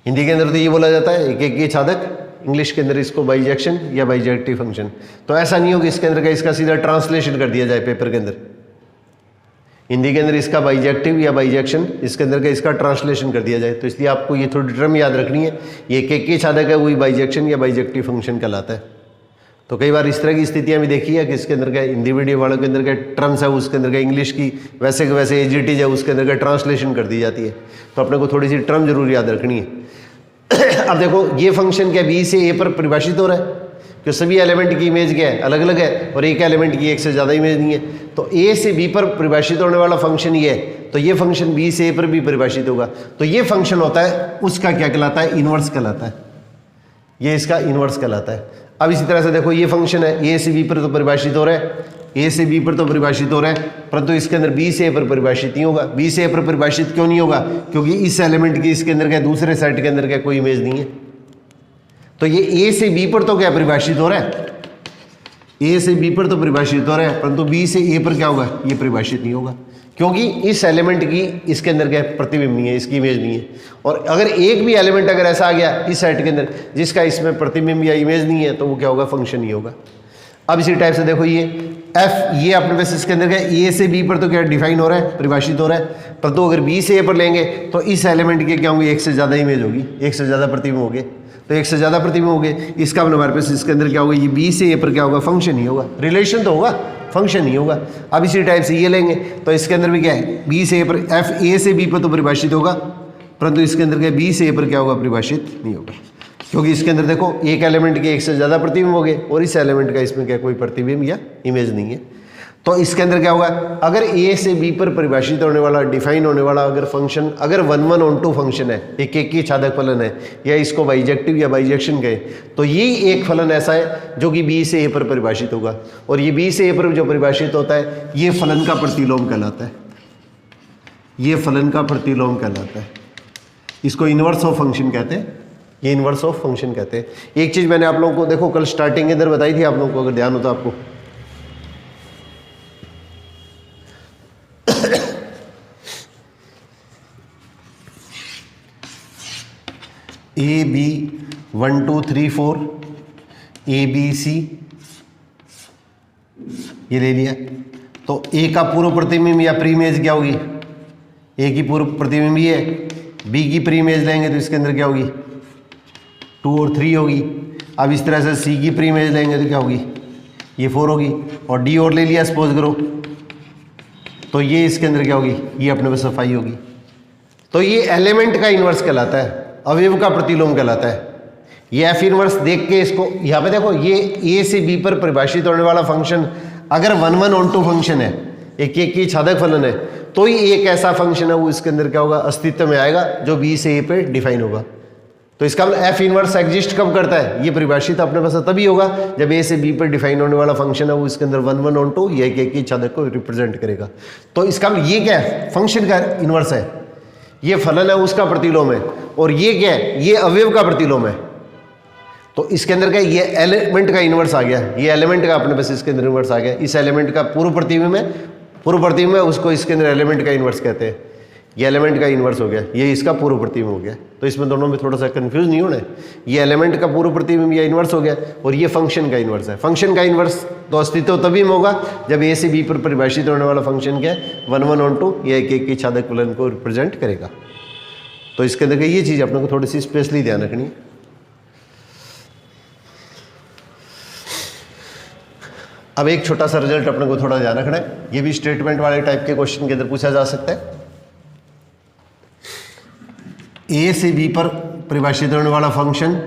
हिंदी के अंदर तो ये बोला जाता है एक एक आच्छादक, इंग्लिश के अंदर इसको बाइजेक्शन या बाइजेक्टिव फंक्शन। तो ऐसा नहीं हो कि इसके अंदर का इसका सीधा ट्रांसलेशन कर दिया जाए पेपर के अंदर, हिंदी के अंदर इसका बाइजेक्टिव या बाइजेक्शन, इसके अंदर का इसका ट्रांसलेशन कर दिया जाए। तो इसलिए आपको ये थोड़ी टर्म याद रखनी है, ये एक एक आच्छादक है वही बाइजेक्शन या बाइजेक्टिव फंक्शन कहलाता है। तो कई बार इस तरह की स्थितियां भी देखी है कि इसके अंदर का हिंदी मीडियम वालों के अंदर का टर्म्स है उसके अंदर का इंग्लिश की वैसे के वैसे एज इट इज है उसके अंदर का ट्रांसलेशन कर दी जाती है, तो अपने को थोड़ी सी टर्म जरूर याद रखनी है। अब देखो ये फंक्शन क्या बी से ए पर परिभाषित हो रहा है, कि सभी एलिमेंट की इमेज क्या है अलग अलग है और एक एलिमेंट की एक से ज़्यादा इमेज नहीं है। तो ए से बी पर परिभाषित होने वाला फंक्शन ये है, तो ये फंक्शन बी से ए पर भी परिभाषित होगा। तो ये फंक्शन होता है उसका क्या कहलाता है, इनवर्स कहलाता है, ये इसका इनवर्स कहलाता है। अब इसी तरह से देखो ये फंक्शन है ए से बी पर तो परिभाषित हो रहा है, ए से बी पर तो परिभाषित हो रहा है, परंतु इसके अंदर बी से ए पर परिभाषित नहीं होगा। बी से ए पर परिभाषित क्यों नहीं होगा, क्योंकि इस एलिमेंट की इसके अंदर क्या दूसरे सेट के अंदर क्या कोई इमेज नहीं है। तो ये ए से बी पर तो क्या परिभाषित हो रहा है, ए से बी पर तो परिभाषित हो रहा है, परंतु बी से ए पर क्या होगा, ये परिभाषित नहीं होगा, क्योंकि इस एलिमेंट की इसके अंदर क्या प्रतिबिंब नहीं है, इसकी इमेज नहीं है। और अगर एक भी एलिमेंट अगर ऐसा आ गया इस सेट के अंदर जिसका इसमें प्रतिबिंब या इमेज नहीं है, तो वो क्या होगा, फंक्शन नहीं होगा। अब इसी टाइप से देखो ये एफ, ये अपने पास इसके अंदर क्या ए से बी पर तो क्या डिफाइन हो रहा है, परिभाषित हो रहा है, परंतु अगर बी से ए पर लेंगे तो इस एलिमेंट के क्या होंगे, एक से ज़्यादा इमेज होगी, एक से ज़्यादा प्रतिबिंब होंगे। तो एक से ज़्यादा प्रतिबिंब हो गए, इसका मतलब हमारे पास इसके अंदर क्या होगा, ये बी से ए पर क्या होगा, फंक्शन ही होगा, रिलेशन तो होगा, फंक्शन नहीं होगा। अब इसी टाइप से ये लेंगे तो इसके अंदर भी क्या है, बी से ए पर, एफ ए से बी पर तो परिभाषित होगा, परंतु इसके अंदर क्या बी से ए पर क्या होगा, परिभाषित नहीं होगा, क्योंकि इसके अंदर देखो एक एलिमेंट के एक से ज़्यादा प्रतिबिंब हो गए और इस एलिमेंट का इसमें क्या कोई प्रतिबिंब या इमेज नहीं है। तो इसके अंदर क्या होगा, अगर ए से बी पर परिभाषित होने वाला, डिफाइन होने वाला अगर फंक्शन, अगर 1-1-on-2 फंक्शन है, एक एक ही छादक फलन है, या इसको बाइजेक्टिव या बाइजेक्शन कहे, तो ये एक फलन ऐसा है जो कि बी से ए पर परिभाषित होगा, और ये बी से ए पर जो परिभाषित होता है ये फलन का प्रतिलोम कहलाता है, ये फलन का प्रतिलोम कहलाता है, इसको इनवर्स ऑफ फंक्शन कहते हैं, ये इनवर्स ऑफ फंक्शन कहते हैं। एक चीज़ मैंने आप लोगों को देखो कल स्टार्टिंग के अंदर बताई थी, आप लोगों को अगर ध्यान हो तो आपको, A B 1 2 3 4 A B C ये ले लिया, तो ए का पूर्व प्रतिबिंब या प्री इमेज क्या होगी, ए की पूर्व प्रतिबिंब ये है, बी की प्री इमेज लेंगे तो इसके अंदर क्या होगी, 2 और 3 होगी। अब इस तरह से सी की प्री इमेज लेंगे तो क्या होगी, ये 4 होगी, और डी और ले लिया सपोज करो, तो ये इसके अंदर क्या होगी, ये अपने पास सफाई होगी। तो ये एलिमेंट का इन्वर्स कहलाता है, अवयव का प्रतिलोम कहलाता है। ये एफ इनवर्स देख के इसको यहाँ पे देखो, ये ए से बी पर परिभाषित होने वाला फंक्शन अगर 1-1-on-2 फंक्शन है, एक एक की छादक फलन है, तो ही एक ऐसा फंक्शन है वो इसके अंदर क्या होगा, अस्तित्व में आएगा, जो बी से ए पे डिफाइन होगा। तो इसका मतलब एफ इनवर्स एग्जिस्ट कब करता है, ये परिभाषित अपने पास तभी होगा जब ए से बी पर डिफाइन होने वाला फंक्शन है वो इसके अंदर 1-1-on-2 या एक एक की छादक को रिप्रेजेंट करेगा। तो इसका मतलब ये क्या है, फंक्शन का इनवर्स है, ये फलन है उसका प्रतिलोम है, और ये क्या है, ये अवयव का प्रतिलोम है। तो इसके अंदर क्या, ये एलिमेंट का इनवर्स आ गया, ये एलिमेंट का अपने पास इसके अंदर इनवर्स आ गया, इस एलिमेंट का पूर्व प्रतिबिंब है, पूर्व प्रतिबिंब है उसको इसके अंदर एलिमेंट का इनवर्स कहते हैं, ये एलिमेंट का इनवर्स हो गया, ये इसका पूर्व प्रतिबिंब हो गया। तो इसमें दोनों में थोड़ा सा कंफ्यूज नहीं होना है, ये एलिमेंट का पूर्व प्रतिबिंब या इनवर्स हो गया, और ये फंक्शन का इनवर्स है। फंक्शन का इनवर्स तो अस्तित्व तभी में होगा जब ए से बी पर परिभाषित होने वाला फंक्शन क्या है, 1-1-on-2 या एक एक की छादक फलन को रिप्रेजेंट करेगा। तो इसके अंदर ये चीज़ अपने को थोड़ी सी स्पेशली ध्यान रखनी है। अब एक छोटा सा रिजल्ट अपने को थोड़ा ध्यान रखना है, ये भी स्टेटमेंट वाले टाइप के क्वेश्चन के अंदर पूछा जा सकता है। ए से बी पर परिभाषित होने वाला फंक्शन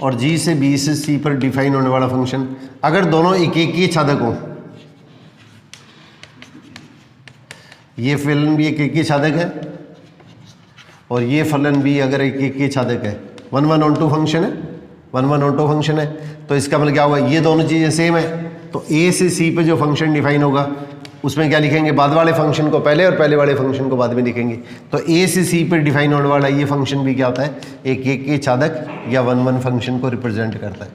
और जी से बी से सी पर डिफाइन होने वाला फंक्शन, अगर दोनों एक एक ही छादक हो, ये फलन भी एक एक ही छादक है और ये फलन भी अगर एक एक ही छादक है, 1-1-on-2 फंक्शन है, 1-1-on-2 फंक्शन है, तो इसका मतलब क्या होगा, ये दोनों चीज़ें सेम है, तो ए से सी पे जो फंक्शन डिफाइन होगा उसमें क्या लिखेंगे, बाद वाले फंक्शन को पहले और पहले वाले फंक्शन को बाद में लिखेंगे। तो ए से सी पर डिफाइन होने वाला ये फंक्शन भी क्या होता है, एक एक के छादक या 1-1 फंक्शन को रिप्रेजेंट करता है।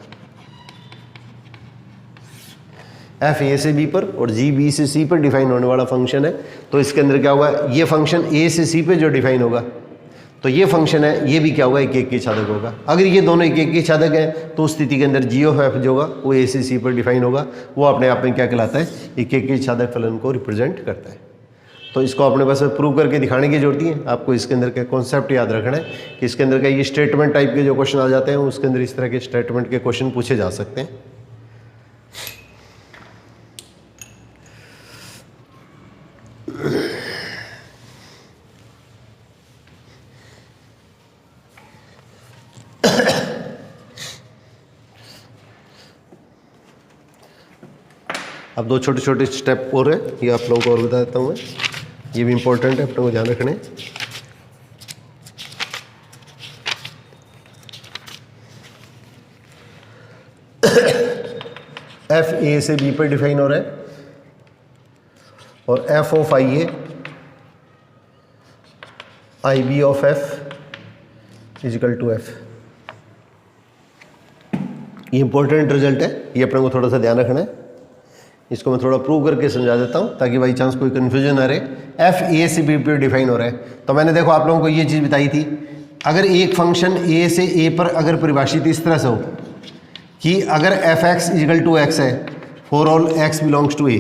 एफ ए से बी पर और जी बी से सी पर डिफाइन होने वाला फंक्शन है, तो इसके अंदर क्या होगा, ये फंक्शन ए से सी पे जो डिफाइन होगा, तो ये फंक्शन है, ये भी क्या होगा, एक एक की छादक होगा। अगर ये दोनों एक एक की छादक हैं तो उस स्थिति के अंदर जी ऑफ एफ जो होगा वो ए से सी पर डिफाइन होगा, वो अपने आप में क्या कहलाता है, एक एक की छादक फलन को रिप्रेजेंट करता है। तो इसको अपने पास प्रूव करके दिखाने की जरूरत है, आपको इसके अंदर का कॉन्सेप्ट याद रखना है कि इसके अंदर का ये स्टेटमेंट टाइप के जो क्वेश्चन आ जाते हैं उसके अंदर इस तरह के स्टेटमेंट के क्वेश्चन पूछे जा सकते हैं। अब दो छोटे छोटे स्टेप और हैं, ये आप लोगों को और बता देता हूँ मैं, ये भी इम्पोर्टेंट है, आप लोगों को ध्यान रखने। एफ ए से बी पर डिफाइन हो रहा है और f of I B of f is equal to f. ये इंपॉर्टेंट रिजल्ट है, ये अपने को थोड़ा सा ध्यान रखना है। इसको मैं थोड़ा प्रूव करके समझा देता हूँ ताकि बाई चांस कोई कन्फ्यूजन ना रहे। एफ ए से बी पर डिफाइन हो रहा है, तो मैंने देखो आप लोगों को ये चीज़ बताई थी, अगर एक फंक्शन ए से ए पर अगर परिभाषित इस तरह से हो कि अगर f x is equal to x है for all x belongs to A,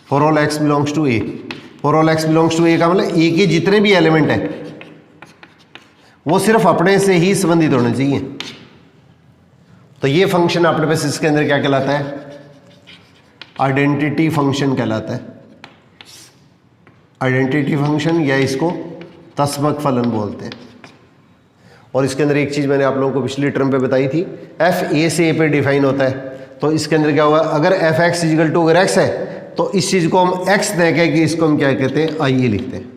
for all x belongs to A, for all x belongs to A का मतलब ए के जितने भी एलिमेंट हैं वो सिर्फ अपने से ही संबंधित होने चाहिए। तो ये फंक्शन अपने पास इसके अंदर क्या कहलाता है? आइडेंटिटी फंक्शन कहलाता है। आइडेंटिटी फंक्शन या इसको तस्मक फलन बोलते हैं। और इसके अंदर एक चीज़ मैंने आप लोगों को पिछली टर्म पे बताई थी, एफ ए से ए पे डिफाइन होता है, तो इसके अंदर क्या होगा, अगर एफ एक्स इजिकल टू अगर एक्स है तो इस चीज़ को हम एक्स दे के कि इसको हम क्या कहते हैं, आई ए लिखते हैं।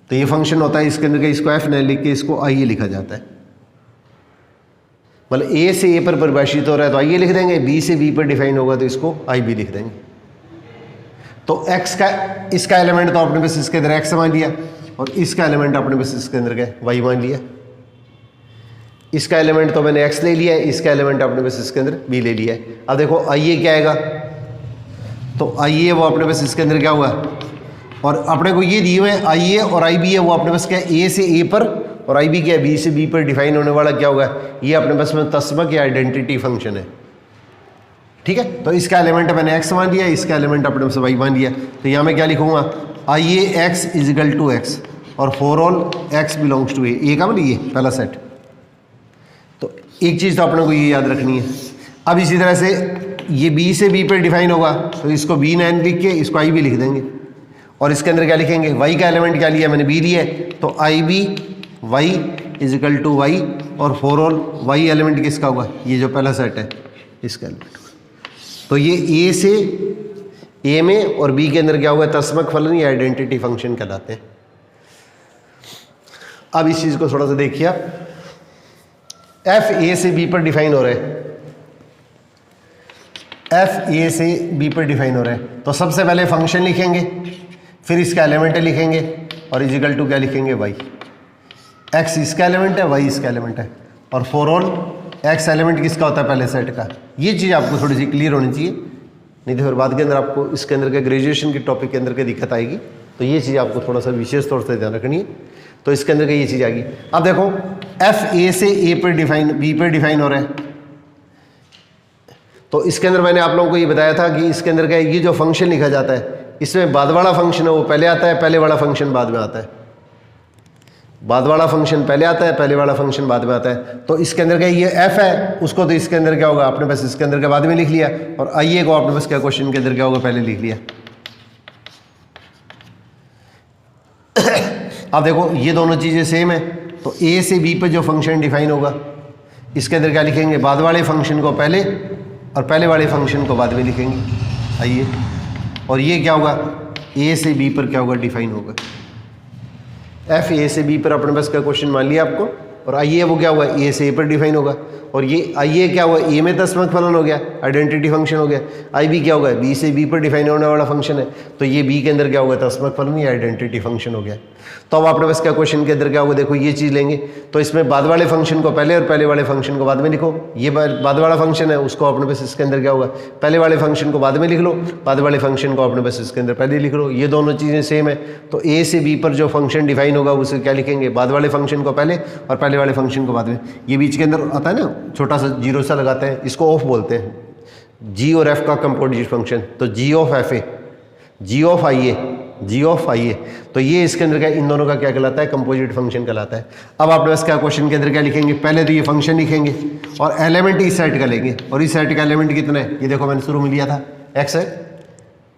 तो ये फंक्शन होता है, इसके अंदर के इसको एफ न लिख के इसको आई ए लिखा जाता है। मतलब ए से ए पर परिभाषित हो रहा है तो आई ए लिख देंगे, बी से बी पर डिफाइन होगा तो इसको आई बी लिख देंगे। तो एक्स का इसका एलिमेंट तो आपने बस इसके अंदर एक्स मान लिया और इसका एलिमेंट आपने बस इसके अंदर क्या वाई मान लिया। इसका एलिमेंट तो मैंने एक्स ले लिया है, इसका एलिमेंट आपने बस इसके अंदर बी ले लिया है। अब देखो आई ए क्या आएगा, तो आई ए वो अपने बस इसके अंदर क्या हुआ, और अपने को ये दिए हुए हैं आई ए और आई बी है, वो अपने बस क्या ए से ए पर और आई बी क्या है बी से बी पर डिफाइन होने वाला क्या होगा, ये अपने बस में तस्मक या आइडेंटिटी फंक्शन है। ठीक है, तो इसका एलिमेंट मैंने एक्स मान लिया, इसका एलिमेंट अपने बस वाई मान लिया। तो यहाँ मैं क्या लिखूंगा, I A x is equal to x और for all x belongs to A का मतलब ये पहला सेट। तो एक चीज़ तो अपने को ये याद रखनी है। अब इसी तरह से ये बी से बी पर डिफाइन होगा तो इसको बी नैन लिख के इसको आई बी लिख देंगे, और इसके अंदर क्या लिखेंगे, वाई का एलिमेंट क्या लिया मैंने बी लिया है, तो I B y is equal to y और फॉर ऑल वाई एलिमेंट किसका होगा, ये जो पहला सेट है इसका एलिमेंट। तो ये ए से ए में और बी के अंदर क्या होगा, तस्मक फलन या आइडेंटिटी फंक्शन कहलाते हैं। अब इस चीज़ को थोड़ा सा देखिए, एफ ए से बी पर डिफाइन हो रहा है, एफ ए से बी पर डिफाइन हो रहा है, तो सबसे पहले फंक्शन लिखेंगे, फिर इसका एलिमेंट लिखेंगे और इजिकल टू क्या लिखेंगे, वाई। एक्स इसका एलिमेंट है, वाई इसका एलिमेंट है, और फॉर ऑल एक्स एलिमेंट किसका होता है, पहले सेट का। ये चीज़ आपको थोड़ी सी क्लियर होनी चाहिए, नहीं तो फिर बाद के अंदर आपको इसके अंदर के ग्रेजुएशन के टॉपिक के अंदर की दिक्कत आएगी। तो ये चीज़ आपको थोड़ा सा विशेष तौर से ध्यान रखनी है। तो इसके अंदर की ये चीज़ आ गई। अब देखो एफ ए से ए पर डिफाइन बी पर डिफाइन हो रहा है, तो इसके अंदर मैंने आप लोगों को ये बताया था कि इसके अंदर का ये जो फंक्शन लिखा जाता है, इसमें बाद वाला फंक्शन है वो पहले आता है, पहले वाला फंक्शन बाद में आता है। बाद वाला फंक्शन पहले आता है, पहले वाला फंक्शन बाद में आता है। तो इसके अंदर का ये एफ है, उसको तो इसके अंदर क्या होगा, आपने बस इसके अंदर के बाद में लिख लिया, और आई ए को आपने बस क्या क्वेश्चन के अंदर क्या होगा, पहले लिख लिया। अब देखो ये दोनों चीज़ें सेम है, तो ए से बी पर जो फंक्शन डिफाइन होगा इसके अंदर क्या लिखेंगे, बाद वाले फंक्शन को पहले और पहले वाले फंक्शन को बाद में लिखेंगे, आइए। और ये क्या होगा, ए से बी पर क्या होगा, डिफाइन होगा। एफ ए से बी पर अपने पास का क्वेश्चन मान लिया आपको, और आई ए वो क्या हुआ, ए से ए पर डिफाइन होगा, और ये आई ए क्या हुआ, ए में तस्मक फलन हो गया, आइडेंटिटी फंक्शन हो गया। आई बी क्या होगा, बी से बी पर डिफाइन होने वाला फंक्शन है, तो ये बी के अंदर क्या होगा, तस्मक फलन या आइडेंटिटी फंक्शन हो गया। तो अब आपने बस क्या क्वेश्चन के अंदर क्या होगा, देखो ये चीज़ लेंगे, तो इसमें बाद वाले फंक्शन को पहले और पहले वाले फंक्शन को बाद में लिखो। ये बाद वाला फंक्शन है, उसको अपने बस इसके अंदर क्या होगा, पहले वाले फंक्शन को बाद में लिख लो, बाद वाले फंक्शन को अपने बस इसके अंदर पहले लिख लो। ये दोनों चीज़ें सेम है, तो ए से बी पर जो फंक्शन डिफाइन होगा उसे क्या लिखेंगे, बाद वाले फंक्शन को पहले और पहले वाले फंक्शन को बाद में। ये बीच के अंदर आता है ना छोटा सा जीरो सा लगाते हैं, इसको ऑफ बोलते हैं, जी और एफ का कंपोजिट फंक्शन। तो g of f A, g of I A, g of I A, तो ये इसके अंदर क्या, इन दोनों का क्या कहलाता है, कंपोजिट फंक्शन कहलाता है। अब आप बस क्या क्वेश्चन के अंदर क्या लिखेंगे, पहले तो ये फंक्शन लिखेंगे और एलिमेंट इस सेट का लेंगे, और इस सेट का एलिमेंट कितना है, ये देखो मैंने शुरू में लिया था एक्स है,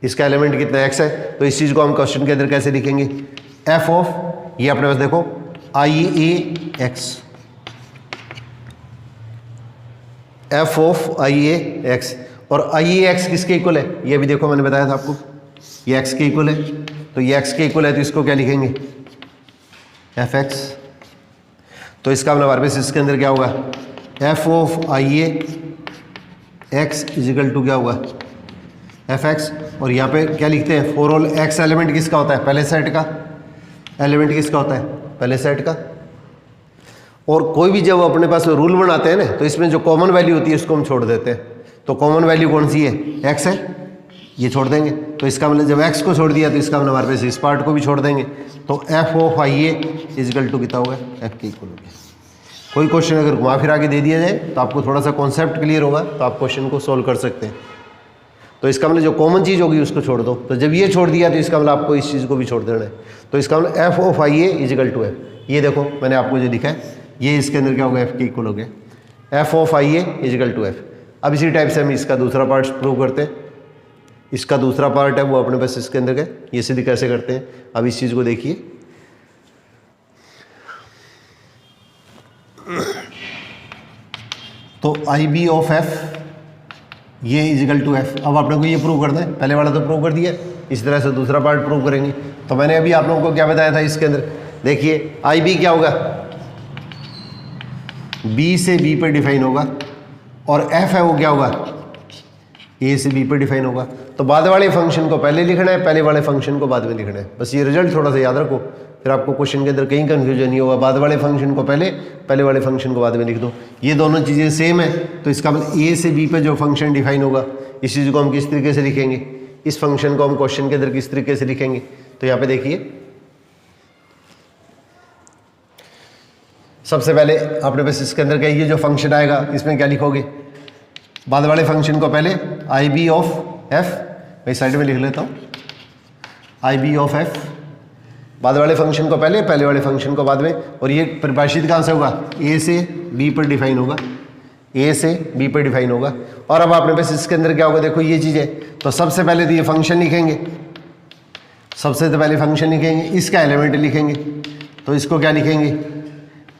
इसका एलिमेंट कितना एक्स है। तो इस चीज़ को हम क्वेश्चन के अंदर कैसे लिखेंगे, एफ ऑफ, ये अपने पास देखो I A x, f of I A x, और आई एक्स किसके इक्वल है, ये भी देखो मैंने बताया था आपको, ये एक्स के इक्वल है, तो ये एक्स के इक्वल है तो इसको क्या लिखेंगे, एफ एक्स। तो इसका मतलब हमारे पास इसके अंदर क्या होगा, f of I x is equal to क्या होगा, एफ एक्स। और यहाँ पे क्या लिखते हैं, फॉर ऑल एक्स एलिमेंट किसका होता है, पहले सेट का, एलिमेंट किसका होता है, पहले सेट का। और कोई भी जब अपने पास रूल बनाते हैं ना, तो इसमें जो कॉमन वैल्यू होती है उसको हम छोड़ देते हैं। तो कॉमन वैल्यू कौन सी है, एक्स है, ये छोड़ देंगे। तो इसका मतलब जब एक्स को छोड़ दिया तो इसका मतलब हमारे पास इस पार्ट को भी छोड़ देंगे। तो f of I A is equal to कितना होगा, एफ के इक्वल हो गया। कोई क्वेश्चन अगर घुमा फिरा के दे दिया जाए तो आपको थोड़ा सा कॉन्सेप्ट क्लियर होगा, तो आप क्वेश्चन को सोल्व कर सकते हैं। तो इसका मतलब जो कॉमन चीज़ होगी उसको छोड़ दो। तो जब ये छोड़ दिया तो इसका मतलब आपको इस चीज़ को भी छोड़ देना है। तो इसका मतलब f of I A is equal to f, ये देखो मैंने आपको जो लिखा है ये इसके अंदर क्या होगा, एफ के इक्वल हो गया, f of I A is equal to f. अब इसी टाइप से हम इसका दूसरा पार्ट प्रूव करते हैं। इसका दूसरा पार्ट है वो अपने पास इसके अंदर है, ये सीधे कैसे करते हैं। अब इस चीज़ को देखिए, तो आई बी ऑफ एफ ये इजिकल टू एफ। अब आपने को ये प्रूव करना है, पहले वाला तो प्रूव कर दिया, इस तरह से दूसरा पार्ट प्रूव करेंगे। तो मैंने अभी आप लोगों को क्या बताया था इसके अंदर, देखिए आई बी क्या होगा, बी से बी पे डिफाइन होगा, और एफ है वो क्या होगा, ए से बी पे डिफाइन होगा। तो बाद वाले फंक्शन को पहले लिखना है, पहले वाले फंक्शन को बाद में लिखना है। बस ये रिजल्ट थोड़ा सा याद रखो, फिर आपको क्वेश्चन के अंदर कहीं कंफ्यूजन नहीं होगा। बाद वाले फंक्शन को पहले, पहले वाले फंक्शन को बाद में लिख दो। ये दोनों चीज़ें सेम है, तो इसका मतलब ए से बी पे जो फंक्शन डिफाइन होगा, इस चीज़ को हम किस तरीके से लिखेंगे, इस फंक्शन को हम क्वेश्चन के अंदर किस तरीके से लिखेंगे। तो यहाँ पे देखिए, सबसे पहले अपने पास इसके अंदर क्या, ये जो फंक्शन आएगा इसमें क्या लिखोगे, बाद वाले फंक्शन को पहले, आई बी ऑफ एफ, मैं साइड में लिख लेता हूँ, आई बी ऑफ एफ, बाद वाले फंक्शन को पहले, पहले वाले फंक्शन को बाद में। और ये परिभाषित कहाँ से होगा, ए से बी पर डिफाइन होगा, ए से बी पर डिफाइन होगा। और अब अपने पास इसके अंदर क्या होगा, देखो ये चीज़ है, तो सबसे पहले तो ये फंक्शन लिखेंगे, सबसे तो पहले फंक्शन लिखेंगे, इसका एलिमेंट लिखेंगे। तो इसको क्या लिखेंगे,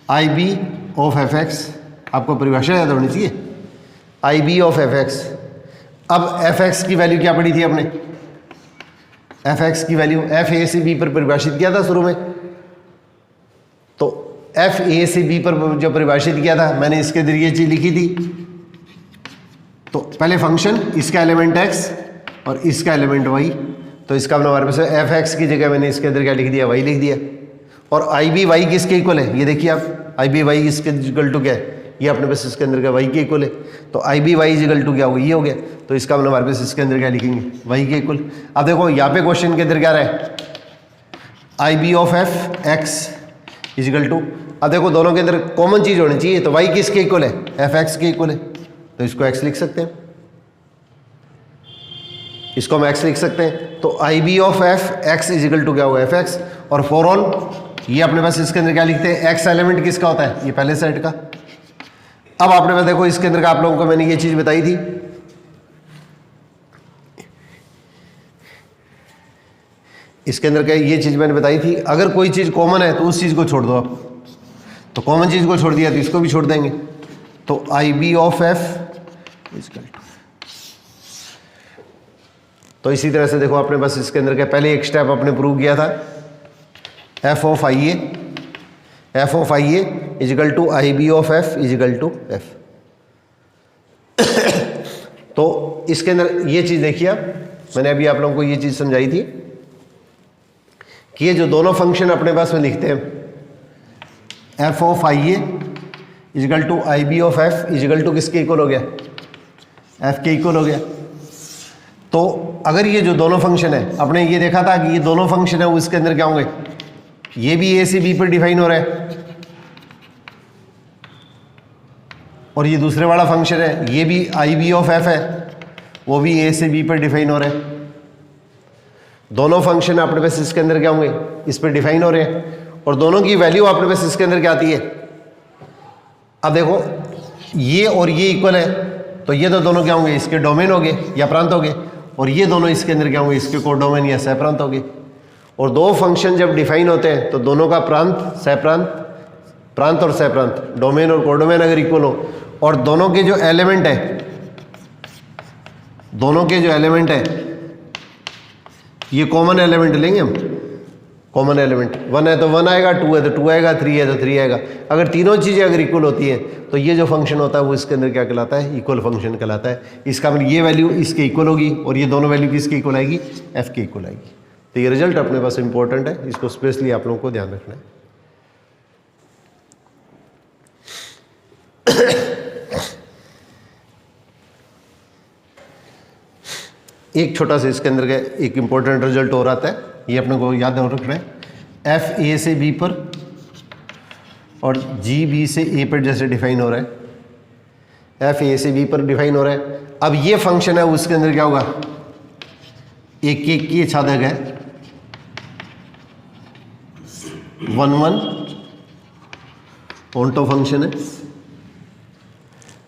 आई बी ऑफ एफ एक्स, आपको परिभाषा याद होनी चाहिए, आई बी ऑफ एफ एक्स। अब एफ एक्स की वैल्यू क्या पड़ी थी आपने, एफ एक्स की वैल्यू एफ ए से बी पर परिभाषित किया था शुरू में। तो एफ ए से बी पर जो परिभाषित किया था, मैंने इसके अंदर ये चीज़ लिखी थी। तो पहले फंक्शन, इसका एलिमेंट एक्स और इसका एलिमेंट वाई। तो इसका मतलब हमारे पास एफ एक्स की जगह मैंने इसके अंदर क्या लिख दिया, वाई लिख दिया। और आई बी वाई किसके इक्वल है, ये देखिए आप, आई बी वाई इसके इक्वल टू क्या है, ये अपने पास इसके अंदर का वाई के इक्वल है। तो I B Y equal to क्या होगा, ये हो गया। तो इसका मतलब हमारे पास इसके अंदर क्या लिखेंगे, वाई के इक्वल। अब देखो यहाँ पे क्वेश्चन के अंदर क्या रहा है, I B of f x is equal to. अब देखो दोनों के अंदर कॉमन चीज़ होनी चाहिए, तो वाई किसके इक्वल है, एफ एक्स के इक्वल है। तो इसको एक्स लिख सकते हैं, इसको हम एक्स लिख सकते हैं। तो I B of f x is equal to क्या होगा, एफ एक्स। और फॉर ऑल, ये अपने पास इसके अंदर क्या लिखते हैं, एक्स एलिमेंट किसका होता है, ये पहले सेट का। अब आपने पास देखो इसके अंदर का, आप लोगों को मैंने ये चीज बताई थी, इसके अंदर क्या ये चीज मैंने बताई थी, अगर कोई चीज कॉमन है तो उस चीज को छोड़ दो आप। तो कॉमन चीज को छोड़ दिया तो इसको भी छोड़ देंगे। तो I B of f is equal to, तो इसी तरह से देखो अपने पास इसके अंदर क्या, पहले एक स्टेप आपने प्रूव किया था, f of I A is equal to I B of f is equal to f. तो इसके अंदर ये चीज़ देखिए आप, मैंने अभी आप लोगों को ये चीज़ समझाई थी कि ये जो दोनों फंक्शन अपने पास में लिखते हैं, f of I A is equal to I B of f is equal to किसके इक्वल हो गया, एफ के इक्वल हो गया। तो अगर ये जो दोनों फंक्शन है, आपने ये देखा था कि ये दोनों फंक्शन है वो इसके अंदर क्या होंगे, ये भी ए से बी पर डिफाइन हो रहा है, और ये दूसरे वाला फंक्शन है, ये भी आई बी ऑफ एफ है, वो भी ए से बी पर डिफाइन हो रहे हैं। दोनों फंक्शन अपने पास इसके अंदर क्या होंगे, इस पर डिफाइन हो रहे हैं, और दोनों की वैल्यू अपने पास इसके अंदर क्या आती है। अब देखो ये और ये इक्वल है, तो ये तो दोनों क्या होंगे, इसके डोमेन हो गए या प्रांत हो गए, और ये दोनों इसके अंदर क्या होंगे, इसके कोडोमेन या सहप्रांत हो गए। और दो फंक्शन जब डिफाइन होते हैं तो दोनों का प्रांत, सहप्रांत, प्रांत और सहप्रांत, डोमेन और कोडोमेन अगर इक्वल हो, और दोनों के जो एलिमेंट है दोनों के जो एलिमेंट है ये कॉमन एलिमेंट लेंगे हम, कॉमन एलिमेंट 1 है तो 1 आएगा, 2 है तो 2 आएगा, 3 है तो 3 आएगा। अगर तीनों चीज़ें अगर इक्वल होती हैं तो ये जो फंक्शन होता है वो इसके अंदर क्या कहलाता है, इक्वल फंक्शन कहलाता है। इसका मतलब ये वैल्यू इसके इक्वल होगी और ये दोनं वैल्यू किसके इक्वल आएगी, एफ के इक्वल आएगी। तो ये रिजल्ट अपने पास इंपॉर्टेंट है, इसको स्पेशली आप लोगों को ध्यान रखना है। एक छोटा सा इसके अंदर का एक इंपॉर्टेंट रिजल्ट और आता है, ये अपने को याद रखना है। एफ ए से बी पर और जी बी से ए पर जैसे डिफाइन हो रहा है, एफ ए से बी पर डिफाइन हो रहा है। अब ये फंक्शन है उसके अंदर क्या होगा, एक एक की छादक है 1 1 ऑन्टो फंक्शन है।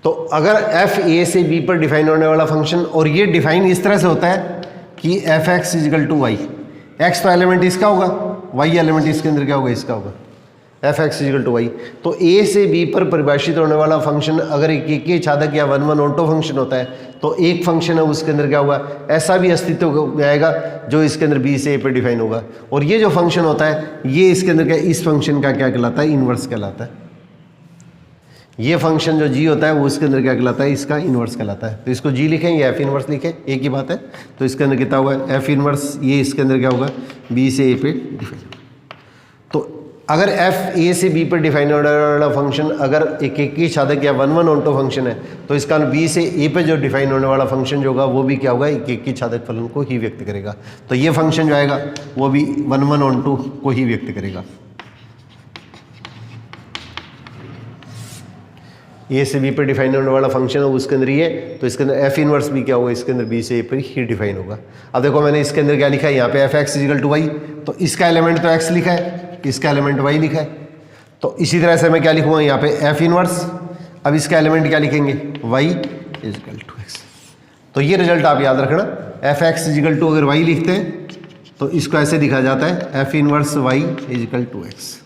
तो अगर एफ ए से बी पर डिफाइन होने वाला फंक्शन, और ये डिफाइन इस तरह से होता है कि f x is equal to y, x तो एलिमेंट इसका होगा, वाई एलिमेंट इसके अंदर क्या होगा, इसका होगा, f x is equal to y. तो ए से बी पर परिभाषित होने वाला फंक्शन अगर एक के छादक या 1 1 ऑन्टो फंक्शन होता है तो एक फंक्शन है उसके अंदर क्या होगा, ऐसा भी अस्तित्व में आएगा जो इसके अंदर बी से ए पर डिफाइन होगा। और ये जो फंक्शन होता है ये इसके अंदर क्या, इस फंक्शन का क्या कहलाता है, इनवर्स कहलाता है। ये फंक्शन जो जी होता है वो इसके अंदर क्या कहलाता है, इसका इन्वर्स कहलाता है। तो इसको जी लिखें या एफ इन्वर्स लिखें, एक ही बात है। तो इसके अंदर कितना होगा, एफ इन्वर्स, ये इसके अंदर क्या होगा, बी से ए पे डिफाइन। तो अगर एफ ए से बी पर डिफाइन होने वाला फंक्शन अगर एक एक ही छादक या 1 1 ऑन्टो फंक्शन है तो इसका बी से ए पे जो डिफाइन होने वाला फंक्शन जो होगा वो भी क्या होगा, एक एक ही छादक फलन को ही व्यक्त करेगा। तो ये फंक्शन जो आएगा वो भी 1 1 ऑन्टो को ही व्यक्त करेगा। ए से बी पर डिफाइन होने वाला फंक्शन है उसके अंदर ये, तो इसके अंदर एफ इनवर्स भी क्या होगा, इसके अंदर बी से ए पर ही डिफाइन होगा। अब देखो मैंने इसके अंदर क्या लिखा है, यहाँ पे f x is equal to y, तो इसका एलिमेंट तो एक्स लिखा है, इसका एलिमेंट वाई लिखा है। तो इसी तरह से मैं क्या लिखूँगा यहाँ पे एफ इनवर्स, अब इसका एलिमेंट क्या लिखेंगे, वाई इजिकल टू एक्स। तो ये रिजल्ट आप याद रखना, एफ एक्स इजिकल टू अगर वाई लिखते हैं तो इसको ऐसे लिखा जाता है, f inverse y is equal to x.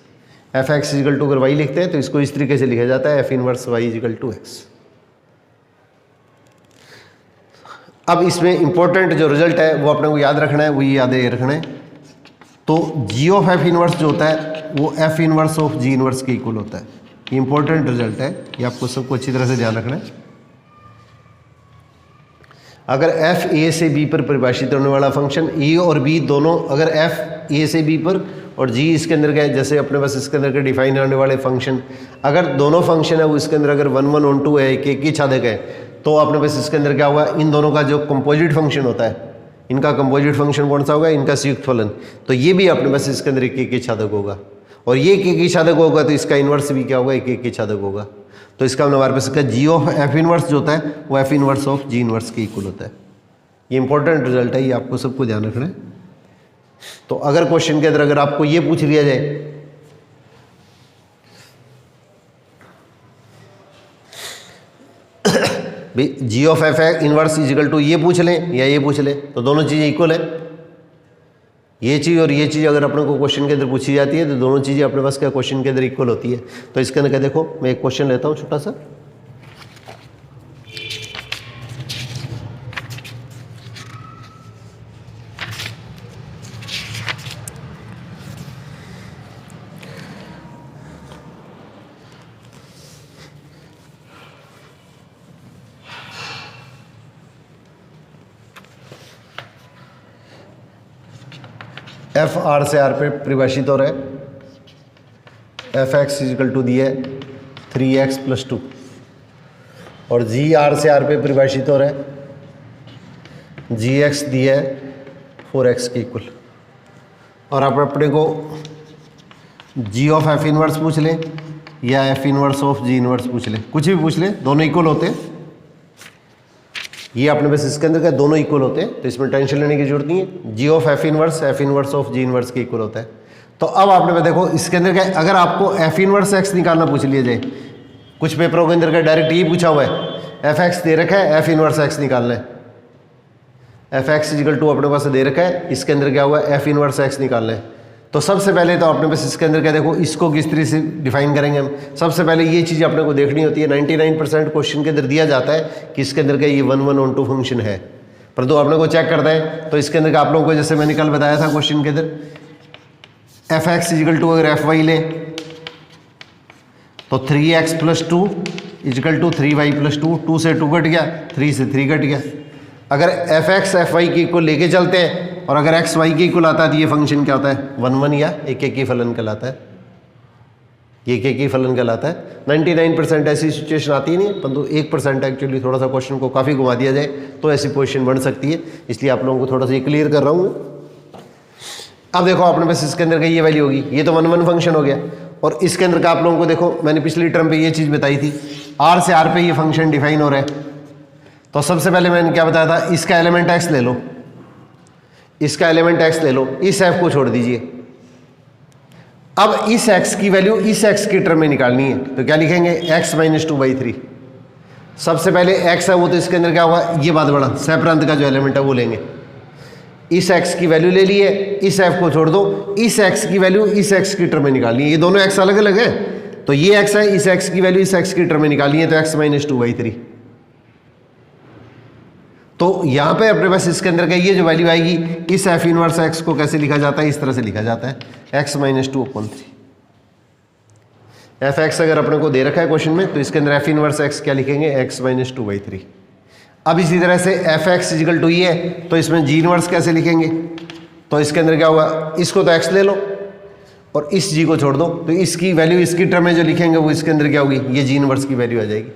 F x is equal to अगर वाई लिखते हैं तो इसको इस तरीके से लिखा जाता है, f inverse y is equal to x. अब इसमें इंपॉर्टेंट जो रिजल्ट है वो अपने को याद रखना है, वो ये याद रखना है। तो जी ऑफ एफ इनवर्स जो होता है वो F inverse of g inverse के इक्वल होता है। ये इंपॉर्टेंट रिजल्ट है, ये आपको सबको अच्छी तरह से ध्यान रखना है। अगर एफ ए से बी पर परिभाषित होने वाला फंक्शन ए और बी दोनों, अगर एफ ए से बी पर और जी इसके अंदर क्या है, जैसे अपने पास इसके अंदर के डिफाइन होने वाले फंक्शन, अगर दोनों फंक्शन है वो इसके अंदर अगर 1 1 ऑन्टो है, एक ही छादक है, तो अपने पास इसके अंदर क्या होगा, इन दोनों का जो कंपोजिट फंक्शन होता है, इनका कंपोजिट फंक्शन कौन सा होगा, इनका संयुक्त फलन। तो ये भी अपने पास इसके अंदर एक ही छादक होगा, और ये एक ही छादक होगा तो इसका इन्वर्स भी क्या होगा, एक ही छादक होगा। तो इसका हमारे पास इसका जी ऑफ एफ इनवर्स जो होता है वो F inverse of g inverse के इक्वल होता है। ये इंपॉर्टेंट रिजल्ट है, ये आपको सबको ध्यान रखना है। तो अगर क्वेश्चन के अंदर अगर आपको ये पूछ लिया जाए भाई g of f inverse is equal to ये पूछ लें या ये पूछ लें, तो दोनों चीज़ें इक्वल है। ये चीज़ और ये चीज़ अगर अपने को क्वेश्चन के अंदर पूछी जाती है तो दोनों चीज़ें अपने पास क्या क्वेश्चन के अंदर इक्वल होती है। तो इसके अंदर क्या, देखो मैं एक क्वेश्चन लेता हूँ छोटा सा। एफ आर से आर पे परिभाषित हो रहा है, एफ एक्स इजिकल टू दिया है 3x + 2, और जी आर से आर पे परिभाषित हो रहा है, जी एक्स दिया है 4x के इक्वल। और आप अपने को जी ऑफ एफ इनवर्स पूछ लें या F inverse of g inverse पूछ लें, कुछ भी पूछ लें, दोनों इक्वल होते हैं। ये अपने पास इसके अंदर क्या, दोनों इक्वल होते हैं, तो इसमें टेंशन लेने की जरूरत नहीं है। G of f inverse of g inverse के इक्वल होता है। तो अब आपने देखो इसके अंदर क्या, अगर आपको एफ इनवर्स एक्स निकालना पूछ लिया जाए, कुछ पेपरों के अंदर क्या डायरेक्ट ये पूछा हुआ है, एफ एक्स दे रखा है, एफ इनवर्स एक्स निकालना है, एफ एक्स इजिकल टू अपने पास दे रखा है, इसके अंदर क्या हुआ, एफ इनवर्स एक्स निकालना है। तो सबसे पहले तो अपने पास इसके अंदर क्या, देखो इसको किस तरह से डिफाइन करेंगे हम। सबसे पहले ये चीज़ अपने को देखनी होती है, 99% क्वेश्चन के अंदर दिया जाता है कि इसके अंदर क्या ये 1 1 ऑन्टो फंक्शन है। परंतु आपने को चेक करना है तो इसके अंदर का आप लोगों को जैसे मैंने कल बताया था क्वेश्चन के अंदर एफ एक्स इजिकल टू अगर एफ वाई लें तो 3x + 2 इजिकल टू 3y + 2, 2 से 2 कट गया, 3 से 3 कट गया। अगर एफ एक्स एफ वाई के इक्वल लेके चलते हैं और अगर एक्स वाई के इक्वल आता है तो ये फंक्शन क्या होता है 1 1 या एक एक ही फलन कहलाता है, ये एक एक ही फलन कहलाता है। 99% ऐसी सिचुएशन आती नहीं है, परंतु 1% एक्चुअली थोड़ा सा क्वेश्चन को काफ़ी घुमा दिया जाए तो ऐसी पोजीशन बन सकती है, इसलिए आप लोगों को थोड़ा सा ये क्लियर कर रहा हूँ। अब देखो अपने पास इसके अंदर का ये वैल्यू होगी, ये तो 1 1 फंक्शन हो गया और इसके अंदर का आप लोगों को देखो मैंने पिछली टर्म पे ये चीज़ बताई थी, आर से आर पे ये फंक्शन डिफाइन हो रहा है। तो सबसे पहले मैंने क्या बताया था, इसका एलिमेंट एक्स ले लो, इसका एलिमेंट एक्स ले लो, इस एफ को छोड़ दीजिए। अब इस एक्स की वैल्यू इस एक्स की टर्म में निकालनी है, तो क्या लिखेंगे x - 2/3। सबसे पहले x है वो तो इसके अंदर क्या होगा, ये बात बड़ा सेपरांत का जो एलिमेंट है वो लेंगे, इस x की वैल्यू ले लिए, इस f को छोड़ दो, इस x की वैल्यू इस x की टर्म में निकालनी है। ये दोनों x अलग अलग है, तो ये x है, इस x की वैल्यू इस x की टर्म में निकालनी है, तो x - 2/3। तो यहां पे अपने पास इसके अंदर का ये जो वैल्यू आएगी, इस f इनवर्स x को कैसे लिखा जाता है, इस तरह से लिखा जाता है x - 2/3। एफ एक्स अगर अपने को दे रखा है क्वेश्चन में तो इसके अंदर f इनवर्स x क्या लिखेंगे, x - 2/3। अब इसी तरह से एफ एक्स इजिकल टू ये है तो इसमें जी इनवर्स कैसे लिखेंगे, तो इसके अंदर क्या होगा, इसको तो x ले लो और इस g को छोड़ दो, तो इसकी वैल्यू इसकी टर्म में जो लिखेंगे वो इसके अंदर क्या होगी, ये जी इनवर्स की वैल्यू आ जाएगी।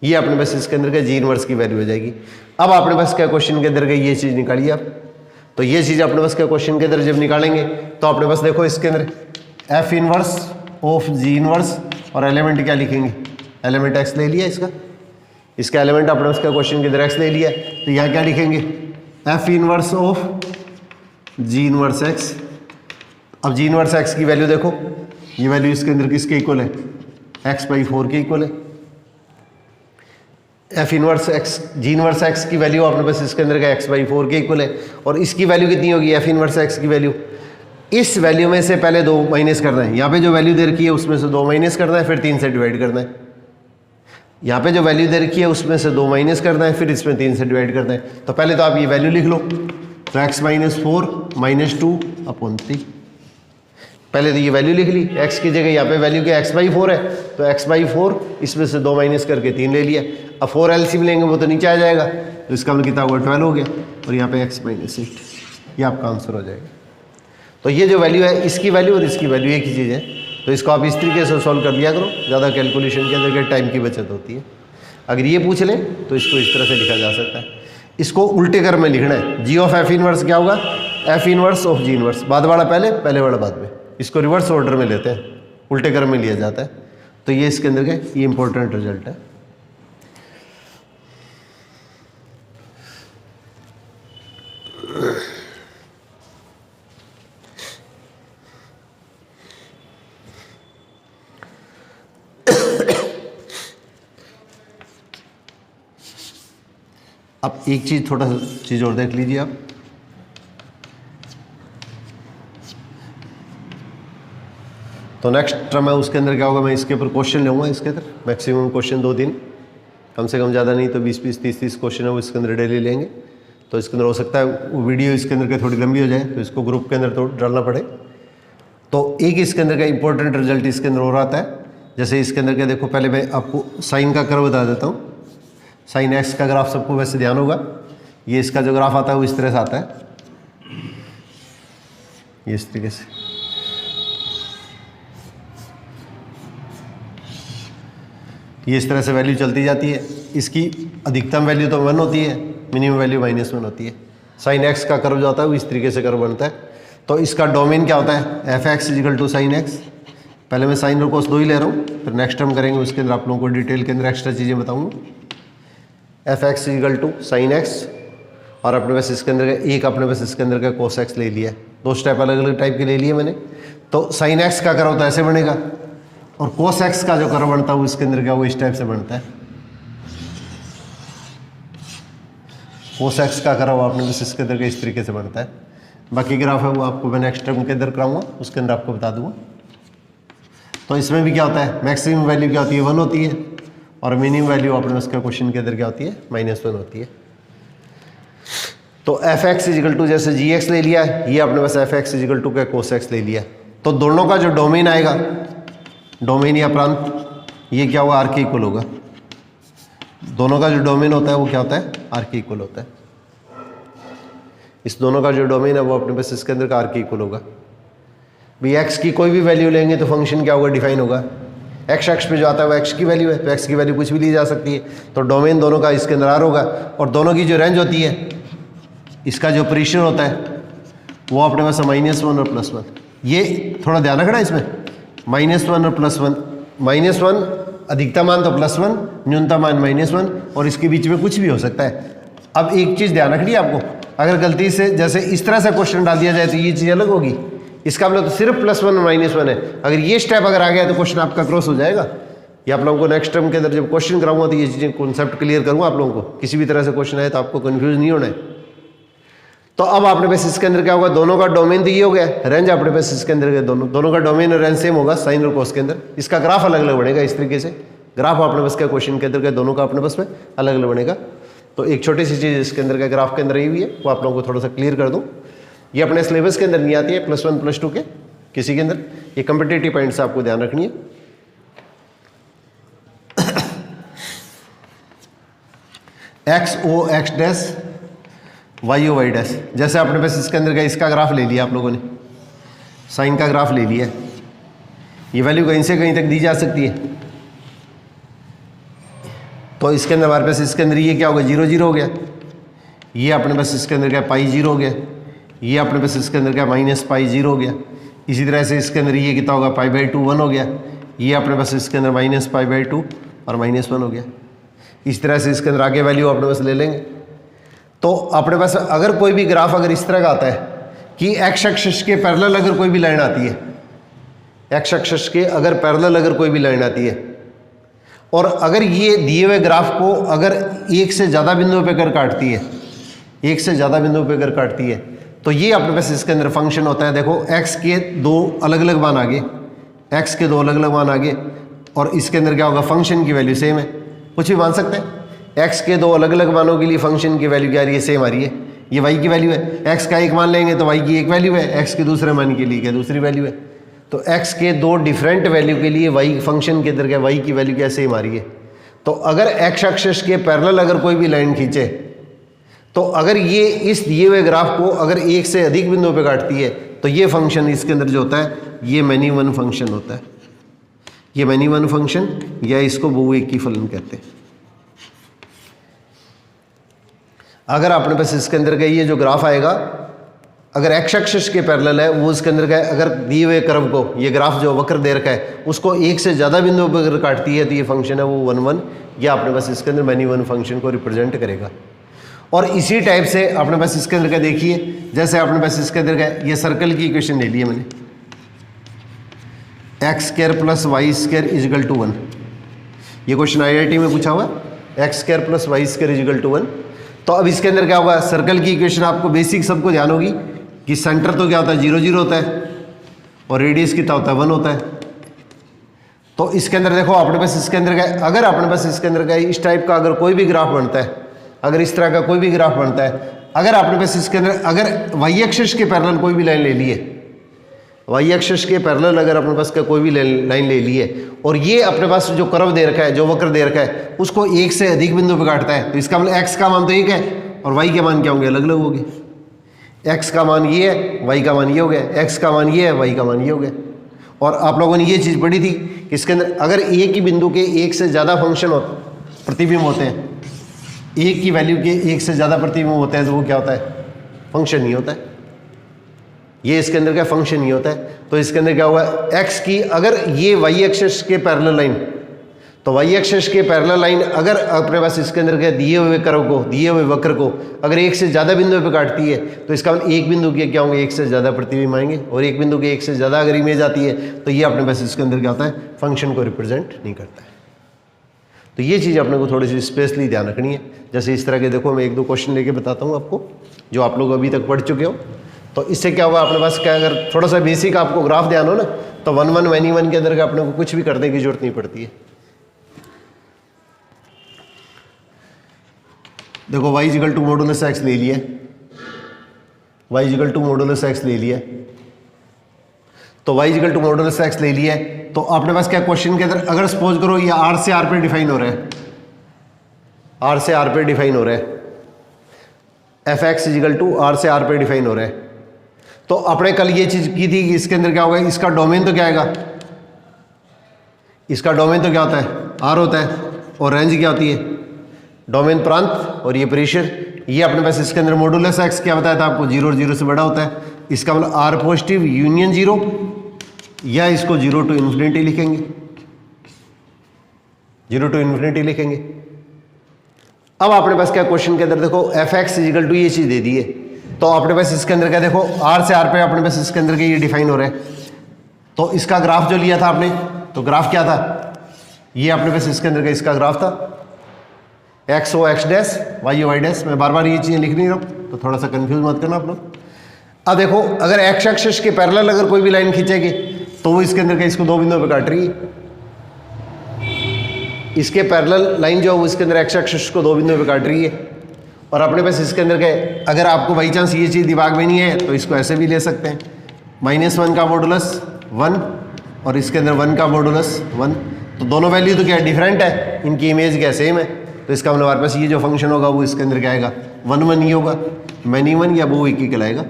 ये अपने पास इसके अंदर का जी इनवर्स की वैल्यू हो जाएगी। अब अपने पास क्या क्वेश्चन के अंदर का ये चीज़ निकालिए आप, तो ये चीज़ अपने पास क्या क्वेश्चन के अंदर जब निकालेंगे तो अपने पास देखो इसके अंदर F inverse of g inverse और एलिमेंट क्या लिखेंगे, एलिमेंट एक्स ले लिया इसका एलिमेंट अपने पास क्या क्वेश्चन के अंदर एक्स ले लिया, तो यहाँ क्या लिखेंगे F inverse of g inverse x. अब जी इनवर्स एक्स की वैल्यू देखो, ये वैल्यू इसके अंदर किसके इक्वल है, x/4 के इक्वल है। एफ इनवर्स एक्स जी इनवर्स एक्स की वैल्यू अपने पास इसके अंदर का x/4 के इक्वल है, और इसकी वैल्यू कितनी होगी, एफ इनवर्स एक्स की वैल्यू, इस वैल्यू में से पहले 2 माइनस करना है, यहाँ पे जो वैल्यू दे रखी है उसमें से 2 माइनस करना है, फिर 3 से डिवाइड करना है। यहाँ पे जो वैल्यू दे रखी है उसमें से 2 माइनस करना है, फिर इसमें 3 से डिवाइड करना है। तो पहले तो आप ये वैल्यू लिख लो, तो x - 4 - 2/3। पहले तो ये वैल्यू लिख ली, x की जगह यहाँ पे वैल्यू क्या x/4 है, तो x/4 इसमें से 2 माइनस करके 3 ले लिया। अब 4 एलसीएम लेंगे वो तो नीचे आ जाएगा, तो इसका मतलब कितना होगा 12 हो गया, और यहाँ पे x - 8, ये आपका आंसर हो जाएगा। तो ये जो वैल्यू है इसकी वैल्यू और इसकी वैल्यू एक ही चीज़ है, तो इसको आप इस तरीके से सॉल्व कर लिया करो, ज़्यादा कैलकुलेशन के अंदर के टाइम की बचत होती है। अगर ये पूछ लें तो इसको इस तरह से लिखा जा सकता है, इसको उल्टे क्रम में लिखना है। जी ऑफ एफ इनवर्स क्या होगा, F inverse of g inverse, बाद वाला पहले, पहले वाला बाद में, इसको रिवर्स ऑर्डर में लेते हैं, उल्टे क्रम में लिया जाता है। तो ये इसके अंदर का ये इंपॉर्टेंट रिजल्ट है। अब एक चीज़ थोड़ा सा चीज़ और देख लीजिए आप, तो नेक्स्ट टर्म है उसके अंदर क्या होगा, मैं इसके ऊपर क्वेश्चन लूँगा, इसके अंदर मैक्सिमम क्वेश्चन 2 दिन, कम से कम ज़्यादा नहीं तो 20-20 30-30 क्वेश्चन है वो इसके अंदर डेली लेंगे। तो इसके अंदर हो सकता है वो वीडियो इसके अंदर के थोड़ी लंबी हो जाए, तो इसको ग्रुप के अंदर तो डालना पड़े। तो एक इसके अंदर का इंपॉर्टेंट रिजल्ट इसके अंदर हो रहा है, जैसे इसके अंदर क्या देखो, पहले मैं आपको साइन का कर्व बता देता हूँ। साइन एक्स का ग्राफ सबको वैसे ध्यान होगा, ये इसका जो ग्राफ आता है वो इस तरह से आता है, ये इस तरीके से, ये इस तरह से वैल्यू चलती जाती है। इसकी अधिकतम वैल्यू तो 1 होती है, मिनिमम वैल्यू -1 होती है। साइन एक्स का कर्व जो होता है वो इस तरीके से कर्व बनता है। तो इसका डोमेन क्या होता है, f x is equal to sine x. पहले मैं साइन और कोस 2 ही ले रहा हूँ, फिर नेक्स्ट टर्म करेंगे उसके अंदर आप लोगों को डिटेल के अंदर एक्स्ट्रा चीज़ें बताऊँगा। F x is equal to sine x, और अपने पास इसके अंदर का एक अपने पास इसके अंदर का कोस एक्स ले लिया, 2 स्टेप अलग अलग टाइप के ले लिए मैंने। तो साइन एक्स का कर्व तो ऐसे बनेगा, और कोस एक्स का जो कर्व बनता है वो इसके अंदर क्या वो इस टाइप से बनता है। कोस एक्स का कर्व आपने बस इसके अंदर का इस तरीके से बनता है। बाकी ग्राफ है वो आपको मैं नेक्स्ट टर्म के अंदर कराऊंगा, उसके अंदर आपको बता दूंगा। तो इसमें भी क्या होता है, मैक्सिमम वैल्यू क्या होती है 1 होती है, और मिनिमम वैल्यू अपने उसका क्वेश्चन के अंदर क्या होती है -1 होती है। तो एफ एक्स इजिकल टू जैसे जी एक्स ले लिया, ये आपने बस एफ एक्स इजिकल टू का कोस एक्स ले लिया। तो दोनों का जो डोमेन आएगा, डोमेन या प्रांत, ये क्या होगा, आर के इक्वल होगा। दोनों का जो डोमेन होता है वो क्या होता है, आर के इक्वल होता है। इस दोनों का जो डोमेन है वो अपने पास इसके अंदर का आर के इक्वल होगा। भाई एक्स की कोई भी वैल्यू लेंगे तो फंक्शन क्या होगा, डिफाइन होगा। एक्स एक्स पे जो आता है वो एक्स की वैल्यू है, तो एक्स की वैल्यू कुछ भी ली जा सकती है। तो डोमेन दोनों का इसके अंदर आर होगा, और दोनों की जो रेंज होती है, इसका जो प्रेशर होता है वो अपने पास -1 और +1। ये थोड़ा ध्यान रखना इसमें, -1 और +1। -1 अधिकतम मान तो +1, न्यूनतम मान -1, और इसके बीच में कुछ भी हो सकता है। अब एक चीज़ ध्यान रखनी है आपको, अगर गलती से जैसे इस तरह से क्वेश्चन डाल दिया जाए तो ये चीज़ अलग होगी। इसका मतलब तो सिर्फ +1 और -1 है। अगर ये स्टेप अगर आ गया तो क्वेश्चन आपका क्रॉस हो जाएगा। ये आप लोगों को नेक्स्ट टर्म के अंदर जब क्वेश्चन कराऊंगा तो ये चीज़ें कॉन्सेप्ट क्लियर करूँगा आप लोगों को। किसी भी तरह से क्वेश्चन आए तो आपको कन्फ्यूज नहीं होना है। तो अब आपने पास इसके अंदर क्या होगा, दोनों का डोमेन तो ये हो गया, रेंज आपने पास इसके अंदर के दोनों का डोमेन और रेंज सेम होगा साइन और कोस के अंदर। इसका ग्राफ अलग अलग बनेगा इस तरीके से। ग्राफ आपने पास क्या क्वेश्चन के अंदर का दोनों का अपने पास में अलग अलग बनेगा। तो एक छोटी सी चीज़ इसके अंदर का ग्राफ के अंदर ये भी है, वो आप लोगों को थोड़ा सा क्लियर कर दूँ। ये अपने सिलेबस के अंदर नहीं आती है, +1 +2 के किसी के अंदर। ये कम्पिटेटिव पॉइंट्स आपको ध्यान रखनी है। X o x dash, y o y dash. जैसे आपने बस इसके अंदर का इसका ग्राफ ले लिया आप लोगों ने, साइन का ग्राफ ले लिया। ये वैल्यू कहीं से कहीं तक दी जा सकती है। तो इसके अंदर हमारे पास इसके अंदर ये क्या होगा, 0 0 हो गया। ये अपने पास इसके अंदर क्या π0 हो गया। ये अपने पास इसके अंदर क्या -π0 हो गया। इसी तरह से इसके अंदर ये कितना होगा, π/2 1 हो गया। ये अपने पास इसके अंदर -π/2 और -1 हो गया। इस तरह से इसके अंदर आगे वैल्यू अपने पास ले लेंगे। तो अपने पास अगर कोई भी ग्राफ अगर इस तरह का आता है कि एक्स एक्सिस के पैरेलल अगर कोई भी लाइन आती है, एक्स एक्सिस के अगर पैरेलल अगर कोई भी लाइन आती है, और अगर ये दिए हुए ग्राफ को अगर एक से ज़्यादा बिंदुओं पे कर काटती है, एक से ज़्यादा बिंदुओं पे कर काटती है, तो ये अपने पास इसके अंदर फंक्शन होता है। देखो एक्स के 2 अलग अलग मान आगे, एक्स के 2 अलग अलग मान आगे, और इसके अंदर क्या होगा, फंक्शन की वैल्यू सेम है। कुछ भी मान सकते हैं। एक्स के 2 अलग अलग मानों के लिए फंक्शन की वैल्यू क्या आ रही है, सेम आ रही है। ये वाई की वैल्यू है, एक्स का एक मान लेंगे तो वाई की एक वैल्यू है, एक्स के दूसरे मान के लिए क्या दूसरी वैल्यू है। तो एक्स के 2 डिफरेंट वैल्यू के लिए वाई फंक्शन के अंदर क्या वाई की वैल्यू क्या सेम आ रही है। तो अगर एक्स एक्सिस के पैरेलल अगर कोई भी लाइन खींचे, तो अगर ये इस दिए हुए ग्राफ को अगर एक से अधिक बिंदुओं पे काटती है, तो ये फंक्शन इसके अंदर जो होता है ये मैनी वन फंक्शन होता है। ये मैनी वन फंक्शन या इसको बहुएकी फलन कहते हैं। अगर आपने पास इसके अंदर का ये जो ग्राफ आएगा, अगर एक्स एक्सिस के पैरेलल है, वो इसके अंदर का अगर दिए हुए कर्व को, ये ग्राफ जो वक्र दे रखा है, उसको एक से ज़्यादा बिंदुओं पर अगर काटती है, तो ये फंक्शन है वो 1 1 या अपने पास इसके अंदर मैनी वन फंक्शन को रिप्रेजेंट करेगा। और इसी टाइप से अपने पास इसके अंदर का देखिए, जैसे अपने पास इसके अंदर का ये सर्कल की इक्वेशन ले ली है मैंने, x² + y² = 1। ये क्वेश्चन IIT में पूछा हुआ, x² + y² = 1। तो अब इसके अंदर क्या होगा, सर्कल की इक्वेशन आपको बेसिक सबको ध्यान होगी कि सेंटर तो क्या होता है 0 0 होता है, और रेडियस कितना होता है 1 होता है। तो इसके अंदर देखो अपने पास इसके अंदर का, अगर अपने पास इसके अंदर का इस टाइप का अगर कोई भी ग्राफ बनता है, अगर इस तरह का कोई भी ग्राफ बनता है, अगर आपने पास इसके अंदर अगर वाई एक्सिस के पैरेलल कोई भी लाइन ले ली है, वाई एक्सिस के पैरेलल अगर अपने पास का कोई भी लाइन ले ली है, और ये अपने पास जो कर्व दे रखा है, जो वक्र दे रखा है, उसको एक से अधिक बिंदु पे काटता है, तो इसका मतलब एक्स का मान तो एक है और वाई के मान क्या होंगे, अलग अलग होंगे। एक्स का मान ये है, वाई का मान ये हो गया, एक्स का मान ये है, वाई का मान ये हो गया। और आप लोगों ने ये चीज़ पढ़ी थी कि इसके अंदर अगर एक ही बिंदु के एक से ज़्यादा फंक्शन प्रतिबिंब होते हैं, एक की वैल्यू के एक से ज़्यादा प्रतिबिंब होते हैं, तो वो क्या होता है, फंक्शन नहीं होता है। ये इसके अंदर क्या फंक्शन नहीं होता है। तो इसके अंदर क्या हुआ, एक्स की अगर ये वाई एक्सिस के पैरेलल लाइन, तो वाई एक्सिस के पैरेलल लाइन अगर अपने पास इसके अंदर क्या दिए हुए कर्व को, दिए हुए वक्र को अगर एक से ज़्यादा बिंदु पे काटती है, तो इसका मतलब एक बिंदु के क्या होंगे, एक से ज़्यादा प्रतिबिंब आएंगे, और एक बिंदु के एक से ज़्यादा अगर इमेज आती है, तो ये अपने पास इसके अंदर क्या होता है, फंक्शन को रिप्रेजेंट नहीं करता है। तो ये चीज़ अपने को थोड़ी सी स्पेशली ध्यान रखनी है। जैसे इस तरह के देखो, मैं 1 2 क्वेश्चन लेके बताता हूँ आपको, जो आप लोग अभी तक पढ़ चुके हो। तो इससे क्या हुआ, अपने पास क्या, अगर थोड़ा सा बेसिक आपको ग्राफ ध्यान हो ना, तो 1 1 मैनी वन के अंदर का अपने को कुछ भी करने की जरूरत नहीं पड़ती है। देखो y = मोडुलस x ले लिया, y equal to modulus x ले लिया, तो y equal to modulus x ले लिया, तो अपने पास क्या क्वेश्चन के अंदर अगर सपोज करो ये r से r पे डिफाइन हो रहा है, r से r पे डिफाइन हो रहा है, fx इक्वल टू r से r पे डिफाइन हो रहा है, तो अपने कल ये चीज़ की थी कि इसके अंदर क्या होगा, इसका डोमेन तो क्या आएगा, इसका डोमेन तो क्या होता है r होता है, और रेंज क्या होती है, डोमेन प्रांत, और ये प्रेशर, ये अपने पास इसके अंदर मॉडुलस x क्या बताया था आपको, 0 और 0 से बड़ा होता है, इसका मतलब r पॉजिटिव यूनियन 0, या इसको 0 टू इन्फिनिटी लिखेंगे, 0 टू इन्फिनिटी लिखेंगे। अब अपने पास क्या क्वेश्चन के अंदर देखो fx इक्वल टू ये चीज़ दे दी है, तो अपने पास इसके अंदर क्या देखो r से r पे अपने पास इसके अंदर के ये डिफाइन हो रहा है, तो इसका ग्राफ जो लिया था आपने, तो ग्राफ क्या था, ये अपने पास इसके अंदर का इसका ग्राफ था, x o x dash, y o y dash. मैं बार बार ये चीज़ें लिख नहीं रहा हूँ, तो थोड़ा सा कंफ्यूज मत करना आप लोग। अब देखो अगर एक्स एक्सिस के पैरेलल अगर कोई भी लाइन खींचेगी तो वो इसके अंदर का इसको दो बिंदुओं पे काट रही है, इसके पैरेलल लाइन जो है वो इसके अंदर एक्स एक्सिस को दो बिंदुओं पे काट रही है, और अपने पास इसके अंदर के अगर आपको बाई चांस ये चीज़ दिमाग में नहीं है तो इसको ऐसे भी ले सकते हैं, -1 का मॉडुलस 1 और इसके अंदर 1 का मॉडुलस 1, तो दोनों वैल्यू तो क्या डिफरेंट है, इनकी इमेज क्या सेम है, तो इसका मतलब हमारे पास ये जो फंक्शन होगा वो इसके अंदर क्या आएगा, 1 1 ही होगा, मैनी 1 या वो एक ही कहलाएगा,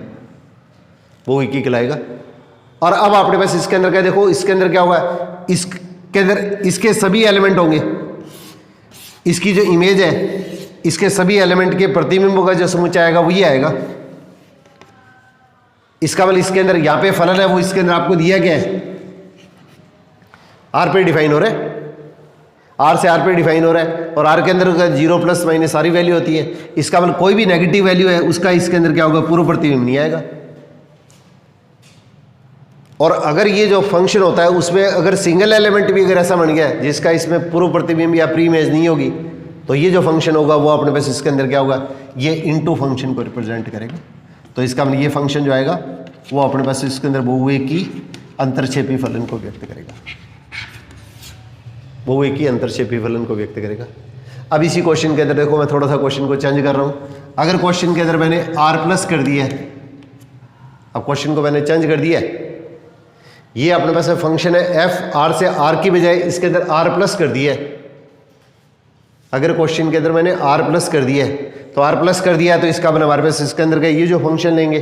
वो एक ही कहलाएगा। और अब आपके पास इसके अंदर क्या देखो, इसके अंदर क्या होगा, इसके अंदर इसके सभी एलिमेंट होंगे, इसकी जो इमेज है इसके सभी एलिमेंट के प्रतिबिंब का जो समुच्चय आएगा वही आएगा। इसका मतलब इसके अंदर यहाँ पे फलन है वो इसके अंदर आपको दिया गया है, आर पे डिफाइन हो रहा है, आर से आर पे डिफाइन हो रहा है, और आर के अंदर 0 प्लस माइनस सारी वैल्यू होती है, इसका मतलब कोई भी नेगेटिव वैल्यू है उसका इसके अंदर क्या होगा, पूर्व प्रतिबिंब नहीं आएगा। और अगर ये जो फंक्शन होता है उसमें अगर सिंगल एलिमेंट भी अगर ऐसा बन गया है जिसका इसमें पूर्व प्रतिबिंब या प्री इमेज नहीं होगी, तो ये जो फंक्शन होगा वो अपने पास इसके अंदर क्या होगा, ये इनटू फंक्शन को रिप्रेजेंट करेगा। तो इसका मतलब ये फंक्शन जो आएगा वो अपने पास इसके अंदर बहुए की अंतरक्षेपी फलन को व्यक्त करेगा, बहुए की अंतरक्षेपी फलन को व्यक्त करेगा। अब इसी क्वेश्चन के अंदर देखो मैं थोड़ा सा क्वेश्चन को चेंज कर रहा हूँ। अगर क्वेश्चन के अंदर मैंने r प्लस कर दिया है, अब क्वेश्चन को मैंने चेंज कर दिया है, ये अपने पास फंक्शन है f, r से r की बजाय इसके अंदर r प्लस कर दिया है। अगर क्वेश्चन के अंदर मैंने r प्लस कर दिया है, तो r प्लस कर दिया है तो इसका मतलब हमारे पास इसके अंदर का ये जो फंक्शन लेंगे,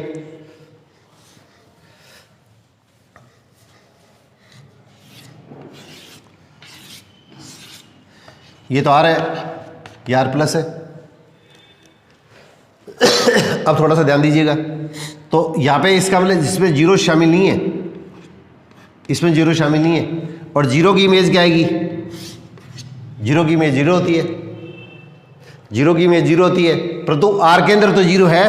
ये तो r है, ये r प्लस है। अब थोड़ा सा ध्यान दीजिएगा, तो यहाँ पे इसका मतलब जिसमें 0 शामिल नहीं है, इसमें 0 शामिल नहीं है, और 0 की इमेज क्या आएगी, 0 की इमेज 0 होती है, 0 की इमेज 0 होती है, परंतु r के अंदर तो 0 है,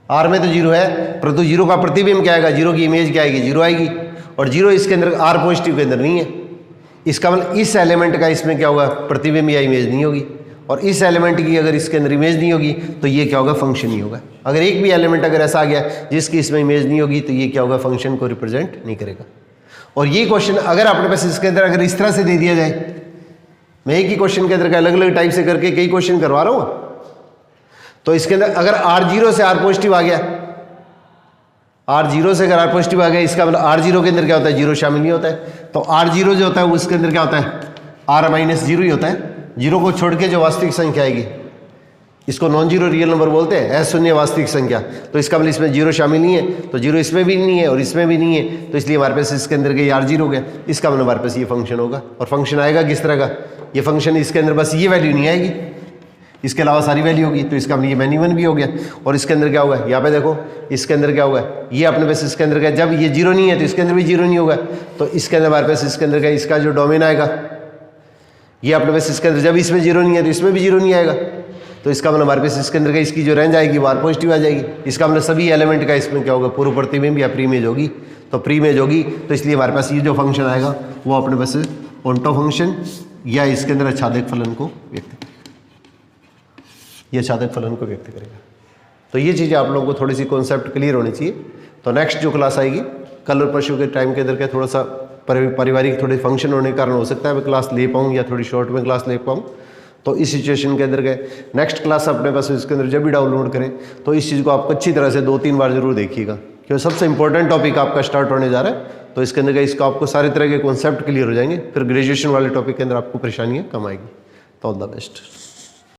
r में तो 0 है, परंतु 0 का प्रतिबिंब क्या आएगा, 0 की इमेज क्या आएगी, 0 आएगी, और 0 इसके अंदर r पॉजिटिव के अंदर नहीं है। इसका मतलब इस एलिमेंट का इसमें क्या होगा, प्रतिबिंब या इमेज नहीं होगी, और इस एलिमेंट की अगर इसके अंदर इमेज नहीं होगी तो ये क्या होगा, फंक्शन ही होगा। अगर एक भी एलिमेंट अगर ऐसा आ गया जिसकी इसमें इमेज नहीं होगी तो ये क्या होगा, फंक्शन को रिप्रेजेंट नहीं करेगा। और ये क्वेश्चन अगर अपने पास इसके अंदर अगर इस तरह से दे दिया जाए, मैं एक ही क्वेश्चन के अंदर अलग अलग टाइप से करके कई क्वेश्चन करवा रहा हूँ, तो इसके अंदर अगर r0 से r पॉजिटिव आ गया, r0 से अगर r पॉजिटिव आ गया, इसका मतलब r0 के अंदर क्या होता है, 0 शामिल नहीं होता है, तो r0 जो होता है उसके अंदर क्या होता है, r माइनस 0 ही होता है। 0 को छोड़ के जो वास्तविक संख्या आएगी इसको नॉन जीरो रियल नंबर बोलते हैं, अशून्य वास्तविक संख्या, तो इसका मतलब इसमें 0 शामिल नहीं है, तो 0 इसमें भी नहीं है और इसमें भी नहीं है, तो इसलिए हमारे पास इसके अंदर के r0 हो गया, इसका मतलब हमारे पास ये फंक्शन होगा। और फंक्शन आएगा किस तरह का, ये फंक्शन इसके अंदर बस ये वैल्यू नहीं आएगी, इसके अलावा सारी वैल्यू होगी, तो इसका मतलब ये मैनी 1 भी हो गया। और इसके अंदर क्या होगा, यहाँ पे देखो इसके अंदर क्या होगा, ये अपने पास इसके अंदर का जब ये 0 नहीं है तो इसके अंदर भी 0 नहीं होगा, तो इसके अंदर हमारे पास इसके अंदर का इसका जो डोमेन आएगा, ये अपने पास इसके अंदर जब इसमें 0 नहीं है तो इसमें भी 0 नहीं आएगा, तो इसका मतलब हमारे पास इसके अंदर का इसकी जो रेंज आएगी वो r पॉजिटिव आ जाएगी। इसका मतलब सभी एलिमेंट का इसमें क्या होगा, पूर्व प्रतिबिंब या प्री इमेज होगी, तो प्री इमेज होगी, तो इसलिए हमारे पास ये जो फंक्शन आएगा वो अपने पास ऑन्टो फंक्शन या इसके अंदर आच्छादक फलन को व्यक्त करेगा, ये आच्छादक फलन को व्यक्त करेगा। तो ये चीज़ें आप लोगों को थोड़ी सी कॉन्सेप्ट क्लियर होनी चाहिए। तो नेक्स्ट जो क्लास आएगी कल और परसों के टाइम के अंदर का थोड़ा सा पारिवारिक थोड़े फंक्शन होने के कारण हो सकता है मैं क्लास ले पाऊँ या थोड़ी शॉर्ट में क्लास ले पाऊँ, तो इस सिचुएशन के अंदर गए। नेक्स्ट क्लास अपने पास इसके अंदर जब भी डाउनलोड करें तो इस चीज़ को आप अच्छी तरह से 2-3 बार जरूर देखिएगा, क्योंकि सबसे इंपॉर्टेंट टॉपिक आपका स्टार्ट होने जा रहा है। तो इसके अंदर गए इसको आपको सारे तरह के कॉन्सेप्ट क्लियर हो जाएंगे, फिर ग्रेजुएशन वाले टॉपिक के अंदर आपको परेशानियाँ कम आएगी। तो ऑल द बेस्ट।